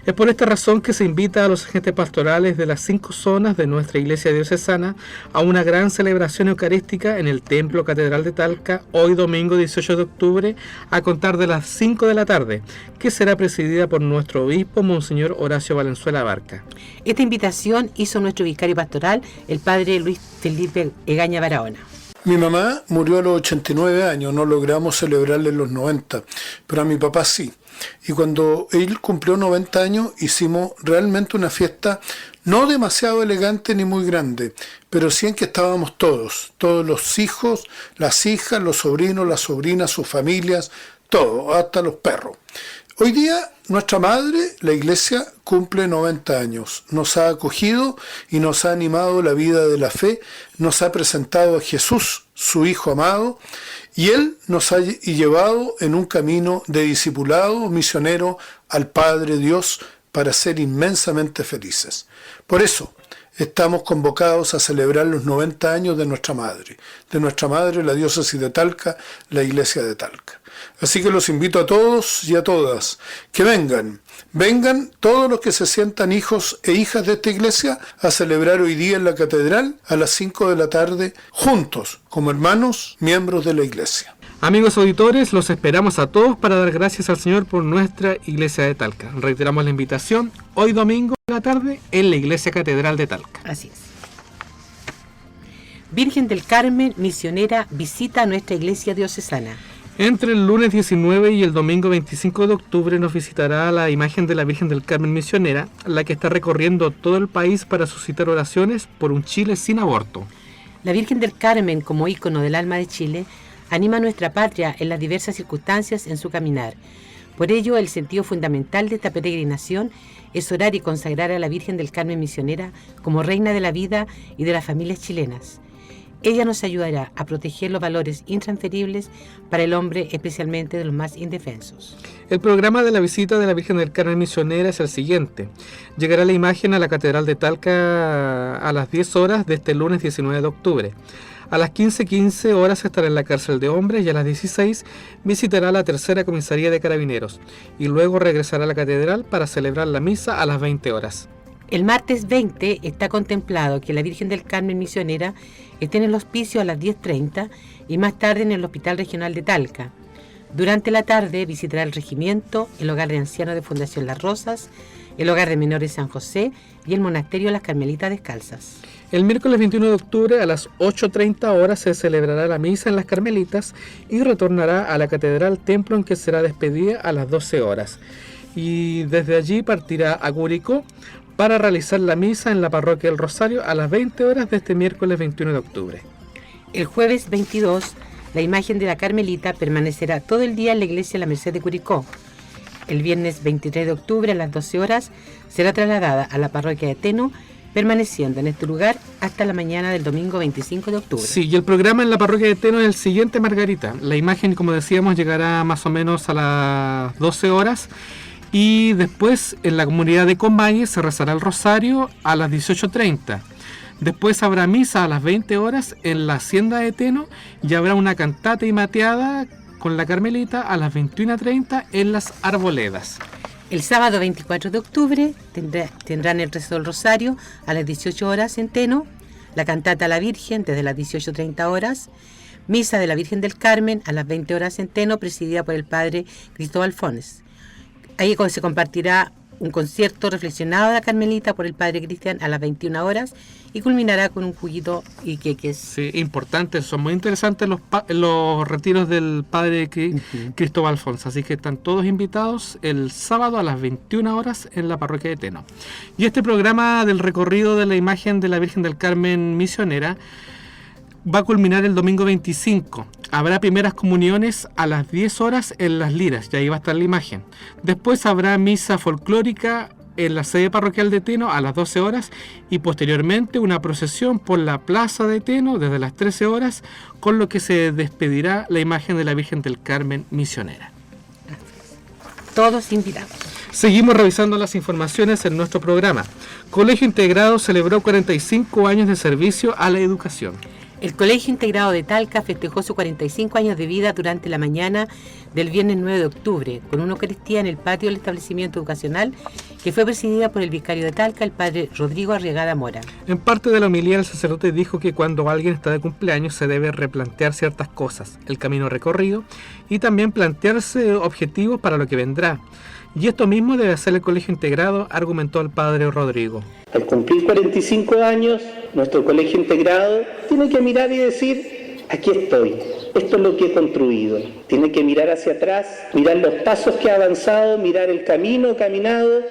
Es por esta razón que se invita a los agentes pastorales de las 5 zonas de nuestra iglesia diocesana a una gran celebración eucarística en el Templo Catedral de Talca, hoy domingo 18 de octubre, a contar de las 5 de la tarde, que será presidida por nuestro obispo, Monseñor Horacio Valenzuela Barca. Esta invitación hizo nuestro vicario pastoral, el padre Luis Felipe Egaña Barahona. Mi mamá murió a los 89 años, no logramos celebrarle los 90, pero a mi papá sí. Y cuando él cumplió 90 años hicimos realmente una fiesta no demasiado elegante ni muy grande, pero sí en que estábamos todos los hijos, las hijas, los sobrinos, las sobrinas, sus familias, todo, hasta los perros. Hoy día nuestra madre, la iglesia, cumple 90 años. Nos ha acogido y nos ha animado la vida de la fe, nos ha presentado a Jesús, su Hijo amado, y Él nos ha llevado en un camino de discipulado misionero al Padre Dios para ser inmensamente felices. Por eso estamos convocados a celebrar los 90 años de nuestra madre, la diócesis de Talca, la iglesia de Talca. Así que los invito a todos y a todas que vengan todos los que se sientan hijos e hijas de esta iglesia a celebrar hoy día en la catedral a las 5 de la tarde, juntos, como hermanos, miembros de la iglesia. Amigos auditores, los esperamos a todos para dar gracias al Señor por nuestra iglesia de Talca. Reiteramos la invitación, hoy domingo de la tarde en la iglesia catedral de Talca. Así es. Virgen del Carmen, misionera, visita a nuestra iglesia diocesana. Entre el lunes 19 y el domingo 25 de octubre nos visitará la imagen de la Virgen del Carmen misionera, la que está recorriendo todo el país para suscitar oraciones por un Chile sin aborto. La Virgen del Carmen, como ícono del alma de Chile, anima a nuestra patria en las diversas circunstancias en su caminar. Por ello, el sentido fundamental de esta peregrinación es orar y consagrar a la Virgen del Carmen misionera como reina de la vida y de las familias chilenas. Ella nos ayudará a proteger los valores intransferibles para el hombre, especialmente de los más indefensos. El programa de la visita de la Virgen del Carmen misionera es el siguiente. Llegará la imagen a la Catedral de Talca a las 10 horas de este lunes 19 de octubre. A las 15:15 horas estará en la cárcel de hombres y a las 16 visitará la tercera comisaría de carabineros y luego regresará a la catedral para celebrar la misa a las 20 horas. El martes 20 está contemplado que la Virgen del Carmen misionera esté en el hospicio a las 10:30 y más tarde en el Hospital Regional de Talca. Durante la tarde visitará el regimiento, el hogar de ancianos de Fundación Las Rosas, el hogar de menores San José y el monasterio Las Carmelitas Descalzas. El miércoles 21 de octubre a las 8:30 horas se celebrará la misa en Las Carmelitas y retornará a la catedral, templo en que será despedida a las 12 horas. Y desde allí partirá a Curicó para realizar la misa en la parroquia del Rosario a las 20 horas de este miércoles 21 de octubre. El jueves 22, la imagen de la Carmelita permanecerá todo el día en la iglesia La Merced de Curicó. El viernes 23 de octubre a las 12 horas será trasladada a la parroquia de Teno, permaneciendo en este lugar hasta la mañana del domingo 25 de octubre. Sí, y el programa en la parroquia de Teno es el siguiente, Margarita. La imagen, como decíamos, llegará más o menos a las 12 horas. Y después en la comunidad de Comañe se rezará el rosario a las 18:30. Después habrá misa a las 20 horas en la hacienda de Teno y habrá una cantata y mateada con la Carmelita a las 21:30 en las Arboledas. El sábado 24 de octubre tendrán el rezo del rosario a las 18 horas en Teno, la cantata a la Virgen desde las 18:30 horas, misa de la Virgen del Carmen a las 20 horas en Teno, presidida por el padre Cristóbal Fones. Ahí se compartirá un concierto reflexionado de la Carmelita por el padre Cristian a las 21 horas y culminará con un juguito y queques. Sí, importantes, son muy interesantes los retiros del padre Cristóbal Fons, así que están todos invitados el sábado a las 21 horas en la parroquia de Teno. Y este programa del recorrido de la imagen de la Virgen del Carmen misionera va a culminar el domingo 25. Habrá primeras comuniones a las 10 horas en Las Liras, y ahí va a estar la imagen. Después habrá misa folclórica en la sede parroquial de Teno a las 12 horas y posteriormente una procesión por la plaza de Teno desde las 13 horas, con lo que se despedirá la imagen de la Virgen del Carmen misionera. Todos invitados. Seguimos revisando las informaciones en nuestro programa. Colegio Integrado celebró 45 años de servicio a la educación. El Colegio Integrado de Talca festejó sus 45 años de vida durante la mañana del viernes 9 de octubre, con una Eucaristía en el patio del establecimiento educacional, que fue presidida por el vicario de Talca, el padre Rodrigo Arriagada Mora. En parte de la homilía, el sacerdote dijo que cuando alguien está de cumpleaños se debe replantear ciertas cosas, el camino recorrido, y también plantearse objetivos para lo que vendrá. Y esto mismo debe hacer el Colegio Integrado, argumentó el padre Rodrigo. Al cumplir 45 años, nuestro Colegio Integrado tiene que mirar y decir, aquí estoy, esto es lo que he construido. Tiene que mirar hacia atrás, mirar los pasos que ha avanzado, mirar el camino caminado,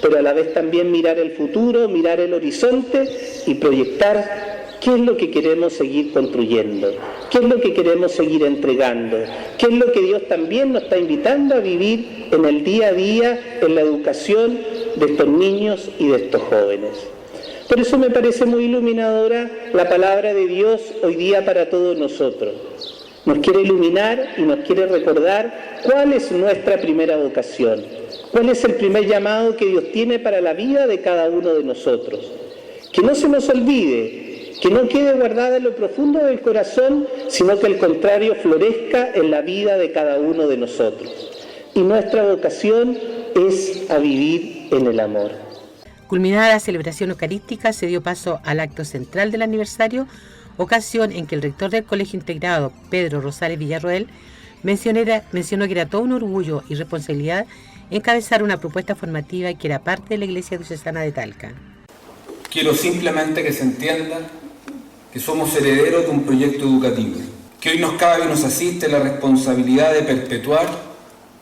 pero a la vez también mirar el futuro, mirar el horizonte y proyectar qué es lo que queremos seguir construyendo, qué es lo que queremos seguir entregando, qué es lo que Dios también nos está invitando a vivir en el día a día, en la educación de estos niños y de estos jóvenes. Por eso me parece muy iluminadora la palabra de Dios hoy día para todos nosotros. Nos quiere iluminar y nos quiere recordar cuál es nuestra primera vocación, cuál es el primer llamado que Dios tiene para la vida de cada uno de nosotros. Que no se nos olvide, que no quede guardada en lo profundo del corazón, sino que al contrario florezca en la vida de cada uno de nosotros. Y nuestra vocación es a vivir en el amor. Culminada la celebración eucarística, se dio paso al acto central del aniversario, ocasión en que el rector del Colegio Integrado, Pedro Rosales Villarroel, mencionó que era todo un orgullo y responsabilidad encabezar una propuesta formativa que era parte de la Iglesia Diocesana de Talca. Quiero simplemente que se entienda que somos herederos de un proyecto educativo, que hoy nos cabe y nos asiste la responsabilidad de perpetuar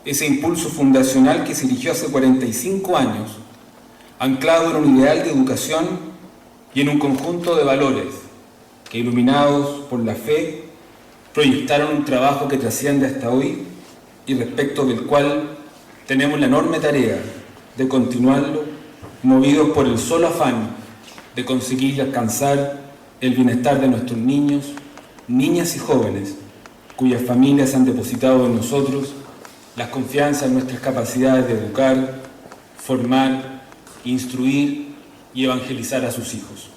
ese impulso fundacional que se erigió hace 45 años, anclado en un ideal de educación y en un conjunto de valores que, iluminados por la fe, proyectaron un trabajo que trasciende hasta hoy y respecto del cual tenemos la enorme tarea de continuarlo, movidos por el solo afán de conseguir y alcanzar el bienestar de nuestros niños, niñas y jóvenes, cuyas familias han depositado en nosotros la confianza en nuestras capacidades de educar, formar, instruir y evangelizar a sus hijos.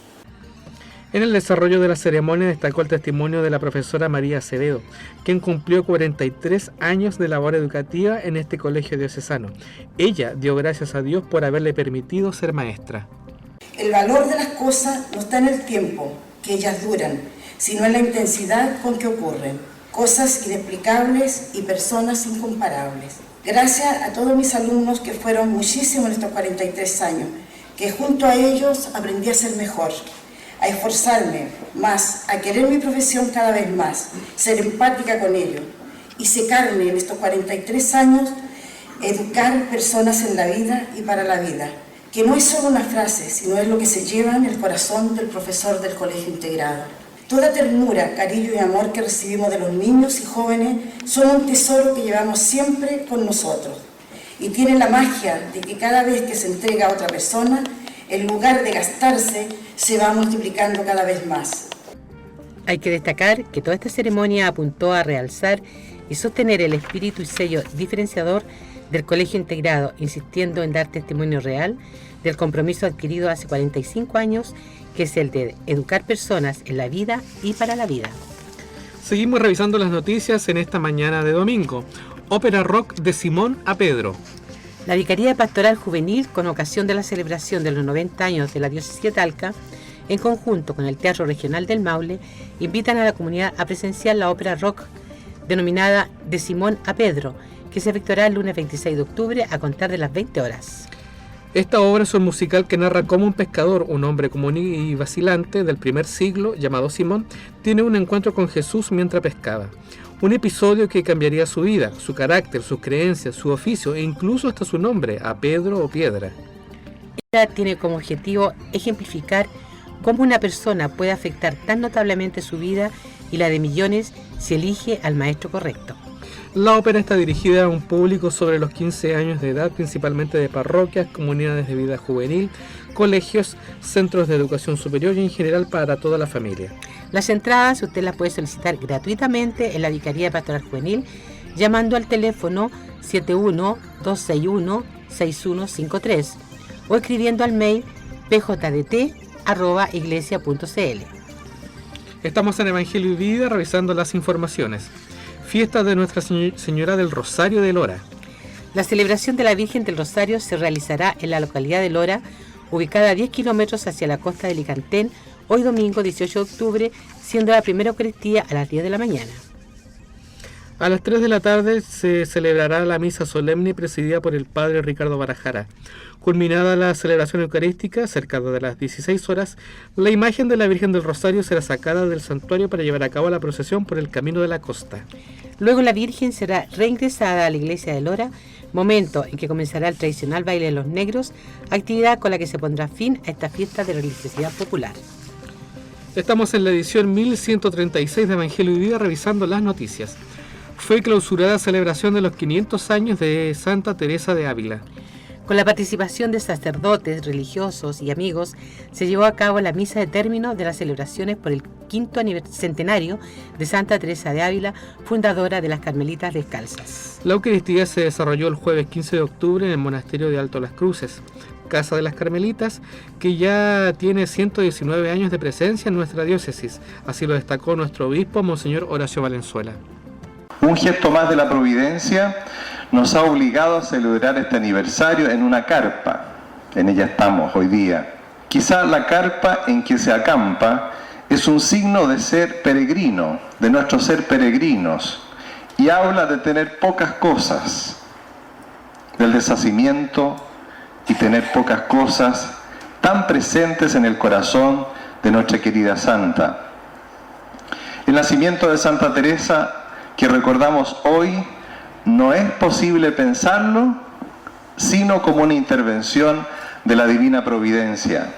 En el desarrollo de la ceremonia destacó el testimonio de la profesora María Acevedo, quien cumplió 43 años de labor educativa en este colegio diocesano. Ella dio gracias a Dios por haberle permitido ser maestra. El valor de las cosas no está en el tiempo que ellas duran, sino en la intensidad con que ocurren. Cosas inexplicables y personas incomparables. Gracias a todos mis alumnos, que fueron muchísimos en estos 43 años, que junto a ellos aprendí a ser mejor, a esforzarme más, a querer mi profesión cada vez más, ser empática con ellos y secarme en estos 43 años, educar personas en la vida y para la vida, que no es solo una frase, sino es lo que se lleva en el corazón del profesor del Colegio Integrado. Toda ternura, cariño y amor que recibimos de los niños y jóvenes son un tesoro que llevamos siempre con nosotros y tienen la magia de que cada vez que se entrega a otra persona, en lugar de gastarse, se va multiplicando cada vez más. Hay que destacar que toda esta ceremonia apuntó a realzar y sostener el espíritu y sello diferenciador del Colegio Integrado, insistiendo en dar testimonio real del compromiso adquirido hace 45 años, que es el de educar personas en la vida y para la vida. Seguimos revisando las noticias en esta mañana de domingo. Ópera rock de Simón a Pedro. La Vicaría Pastoral Juvenil, con ocasión de la celebración de los 90 años de la diócesis de Talca, en conjunto con el Teatro Regional del Maule, invitan a la comunidad a presenciar la ópera rock denominada De Simón a Pedro, que se efectuará el lunes 26 de octubre a contar de las 20 horas. Esta obra es un musical que narra cómo un pescador, un hombre común y vacilante del primer siglo, llamado Simón, tiene un encuentro con Jesús mientras pescaba. Un episodio que cambiaría su vida, su carácter, sus creencias, su oficio e incluso hasta su nombre, a Pedro o Piedra. Ella tiene como objetivo ejemplificar cómo una persona puede afectar tan notablemente su vida y la de millones si elige al maestro correcto. La ópera está dirigida a un público sobre los 15 años de edad, principalmente de parroquias, comunidades de vida juvenil, colegios, centros de educación superior y en general para toda la familia. Las entradas usted las puede solicitar gratuitamente en la Vicaría Pastoral Juvenil llamando al teléfono 71-261-6153 o escribiendo al mail pjdt@iglesia.cl. Estamos en Evangelio y Vida revisando las informaciones. Fiesta de Nuestra Señora del Rosario de Lora. La celebración de la Virgen del Rosario se realizará en la localidad de Lora, ubicada a 10 kilómetros hacia la costa de Licantén, hoy domingo 18 de octubre, siendo la primera Eucaristía a las 10 de la mañana. A las 3 de la tarde se celebrará la misa solemne presidida por el Padre Ricardo Barajara. Culminada la celebración eucarística, cerca de las 16 horas, la imagen de la Virgen del Rosario será sacada del santuario para llevar a cabo la procesión por el Camino de la Costa. Luego la Virgen será reingresada a la iglesia de Lora, momento en que comenzará el tradicional baile de los negros, actividad con la que se pondrá fin a esta fiesta de religiosidad popular. Estamos en la edición 1136 de Evangelio y Vida revisando las noticias. Fue clausurada celebración de los 500 años de Santa Teresa de Ávila. Con la participación de sacerdotes, religiosos y amigos, se llevó a cabo la misa de término de las celebraciones por el 5º centenario de Santa Teresa de Ávila, fundadora de las Carmelitas Descalzas. La Eucaristía se desarrolló el jueves 15 de octubre en el monasterio de Alto Las Cruces, Casa de las Carmelitas, que ya tiene 119 años de presencia en nuestra diócesis. Así lo destacó nuestro obispo, Monseñor Horacio Valenzuela. Un gesto más de la providencia nos ha obligado a celebrar este aniversario en una carpa. En ella estamos hoy día. Quizá la carpa en que se acampa es un signo de ser peregrino, de nuestro ser peregrinos, y habla de tener pocas cosas, del deshacimiento y tener pocas cosas tan presentes en el corazón de nuestra querida santa. El nacimiento de Santa Teresa que recordamos hoy no es posible pensarlo sino como una intervención de la divina providencia.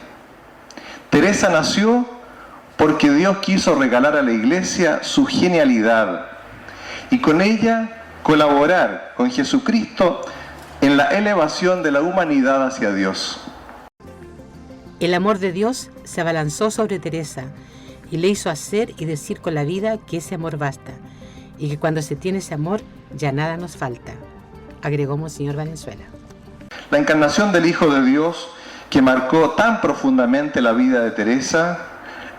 Teresa nació porque Dios quiso regalar a la Iglesia su genialidad y con ella colaborar con Jesucristo en la elevación de la humanidad hacia Dios. El amor de Dios se abalanzó sobre Teresa y le hizo hacer y decir con la vida que ese amor basta y que cuando se tiene ese amor ya nada nos falta, agregó Monseñor Valenzuela. La encarnación del Hijo de Dios, que marcó tan profundamente la vida de Teresa,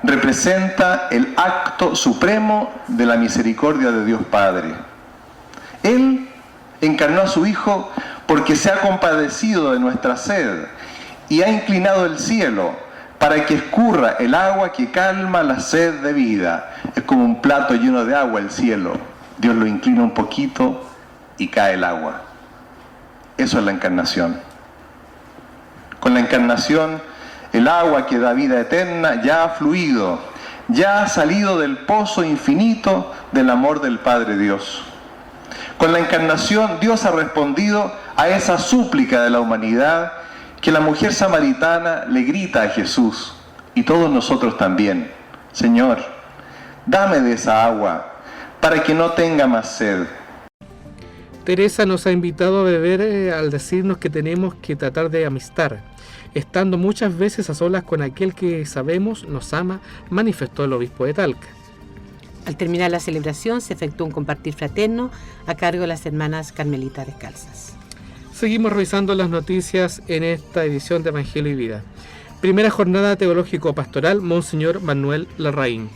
representa el acto supremo de la misericordia de Dios Padre. Él encarnó a su Hijo porque se ha compadecido de nuestra sed y ha inclinado el cielo para que escurra el agua que calma la sed de vida. Es como un plato lleno de agua el cielo. Dios lo inclina un poquito y cae el agua. Eso es la encarnación. Con la encarnación, el agua que da vida eterna ya ha fluido, ya ha salido del pozo infinito del amor del Padre Dios. Con la encarnación, Dios ha respondido a esa súplica de la humanidad que la mujer samaritana le grita a Jesús, y todos nosotros también: Señor, dame de esa agua, para que no tenga más sed. Teresa nos ha invitado a beber al decirnos que tenemos que tratar de amistar, estando muchas veces a solas con aquel que sabemos nos ama, manifestó el obispo de Talca. Al terminar la celebración se efectuó un compartir fraterno a cargo de las hermanas Carmelitas Descalzas. Seguimos revisando las noticias en esta edición de Evangelio y Vida. Primera jornada teológico-pastoral, Monseñor Manuel Larraín.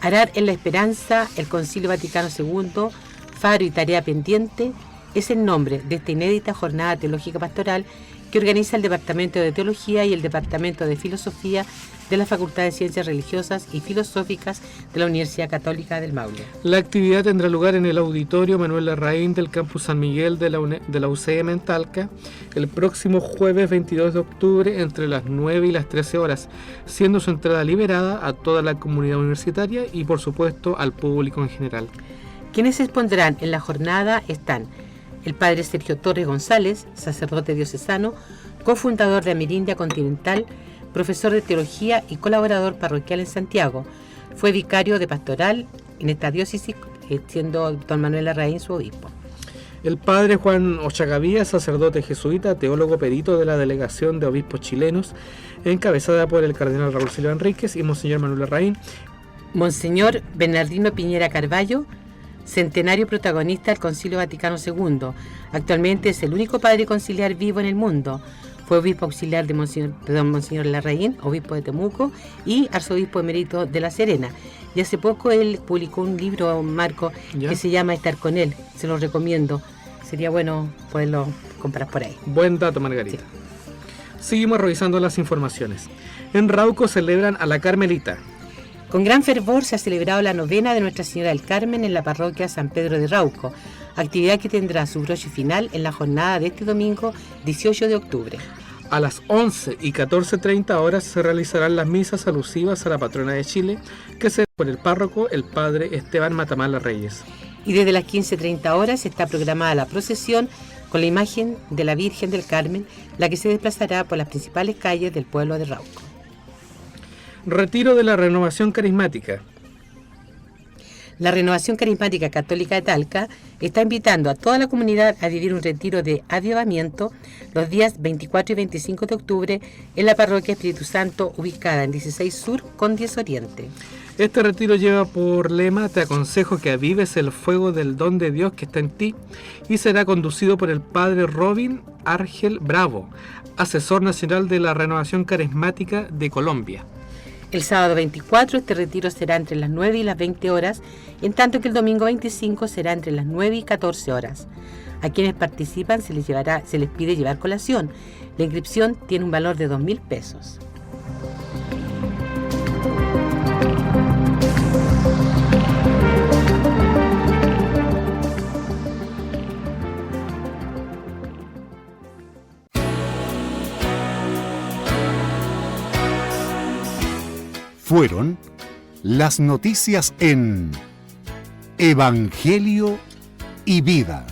Arar en la esperanza, el Concilio Vaticano II, faro y tarea pendiente, es el nombre de esta inédita jornada teológica pastoral que organiza el Departamento de Teología y el Departamento de Filosofía de la Facultad de Ciencias Religiosas y Filosóficas de la Universidad Católica del Maule. La actividad tendrá lugar en el Auditorio Manuel Larraín del Campus San Miguel de la UCM en Talca el próximo jueves 22 de octubre entre las 9 y las 13 horas, siendo su entrada liberada a toda la comunidad universitaria y por supuesto al público en general. Quienes se expondrán en la jornada están el padre Sergio Torres González, sacerdote diocesano, cofundador de Amerindia Continental, profesor de teología y colaborador parroquial en Santiago. Fue vicario de pastoral en esta diócesis siendo don Manuel Larraín su obispo. El padre Juan Ochagavía, sacerdote jesuita, teólogo perito de la Delegación de Obispos Chilenos, encabezada por el cardenal Raúl Silva Enríquez y Monseñor Manuel Larraín. Monseñor Bernardino Piñera Carballo, centenario protagonista del Concilio Vaticano II. Actualmente es el único padre conciliar vivo en el mundo. Fue obispo auxiliar de Monseñor Larraín, obispo de Temuco y arzobispo emérito de La Serena. Y hace poco él publicó un libro, Marco, que se llama Estar con él. Se lo recomiendo. Sería bueno poderlo comprar por ahí. Buen dato, Margarita. Sí. Seguimos revisando las informaciones. En Rauco celebran a la Carmelita. Con gran fervor se ha celebrado la novena de Nuestra Señora del Carmen en la parroquia San Pedro de Rauco, actividad que tendrá su broche final en la jornada de este domingo 18 de octubre. A las 11 y 14:30 horas se realizarán las misas alusivas a la patrona de Chile, que se por el párroco, el padre Esteban Matamala Reyes. Y desde las 15:30 horas está programada la procesión con la imagen de la Virgen del Carmen, la que se desplazará por las principales calles del pueblo de Rauco. Retiro de la Renovación Carismática. La Renovación Carismática Católica de Talca está invitando a toda la comunidad a vivir un retiro de avivamiento los días 24 y 25 de octubre en la parroquia Espíritu Santo, ubicada en 16 Sur con 10 Oriente. Este retiro lleva por lema: te aconsejo que avives el fuego del don de Dios que está en ti, y será conducido por el padre Robin Argel Bravo, asesor nacional de la Renovación Carismática de Colombia. El sábado 24 este retiro será entre las 9 y las 20 horas, en tanto que el domingo 25 será entre las 9 y 14 horas. A quienes participan se les pide llevar colación. La inscripción tiene un valor de 2.000 pesos. Fueron las noticias en Evangelio y Vida.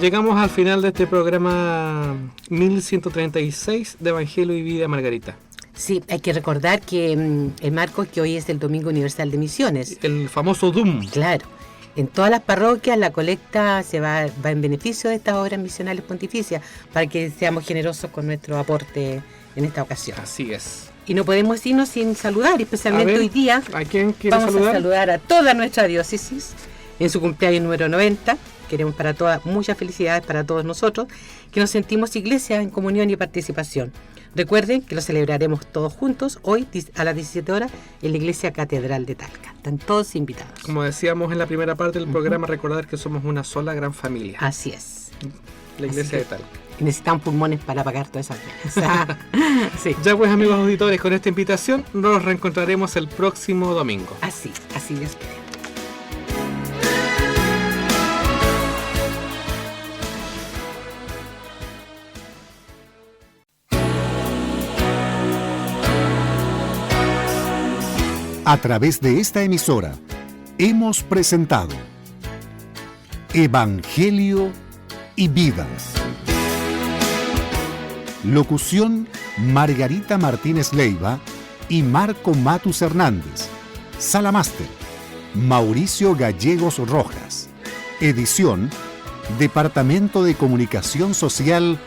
Llegamos al final de este programa 1136 de Evangelio y Vida, Margarita. Sí, hay que recordar que, Marcos, que hoy es el Domingo Universal de Misiones. El famoso DUM. Claro. En todas las parroquias la colecta va en beneficio de estas obras misionales pontificias, para que seamos generosos con nuestro aporte en esta ocasión. Así es. Y no podemos irnos sin saludar, especialmente hoy día. ¿A quién quiere saludar? Vamos a saludar a toda nuestra diócesis en su cumpleaños número 90. Queremos para todas muchas felicidades para todos nosotros, que nos sentimos iglesia en comunión y participación. Recuerden que lo celebraremos todos juntos hoy a las 17 horas en la Iglesia Catedral de Talca. Están todos invitados. Como decíamos en la primera parte del programa, recordar que somos una sola gran familia. Así es. La Iglesia de Talca. Necesitan pulmones para pagar todas esas velas. Sí. Ya pues, amigos auditores, con esta invitación nos reencontraremos el próximo domingo. Así Dios quiere. A través de esta emisora hemos presentado Evangelio y Vida. Locución: Margarita Martínez Leiva y Marco Matus Hernández. Sala Máster: Mauricio Gallegos Rojas. Edición: Departamento de Comunicación Social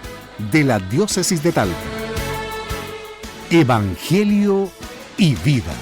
de la Diócesis de Talca. Evangelio y Vida.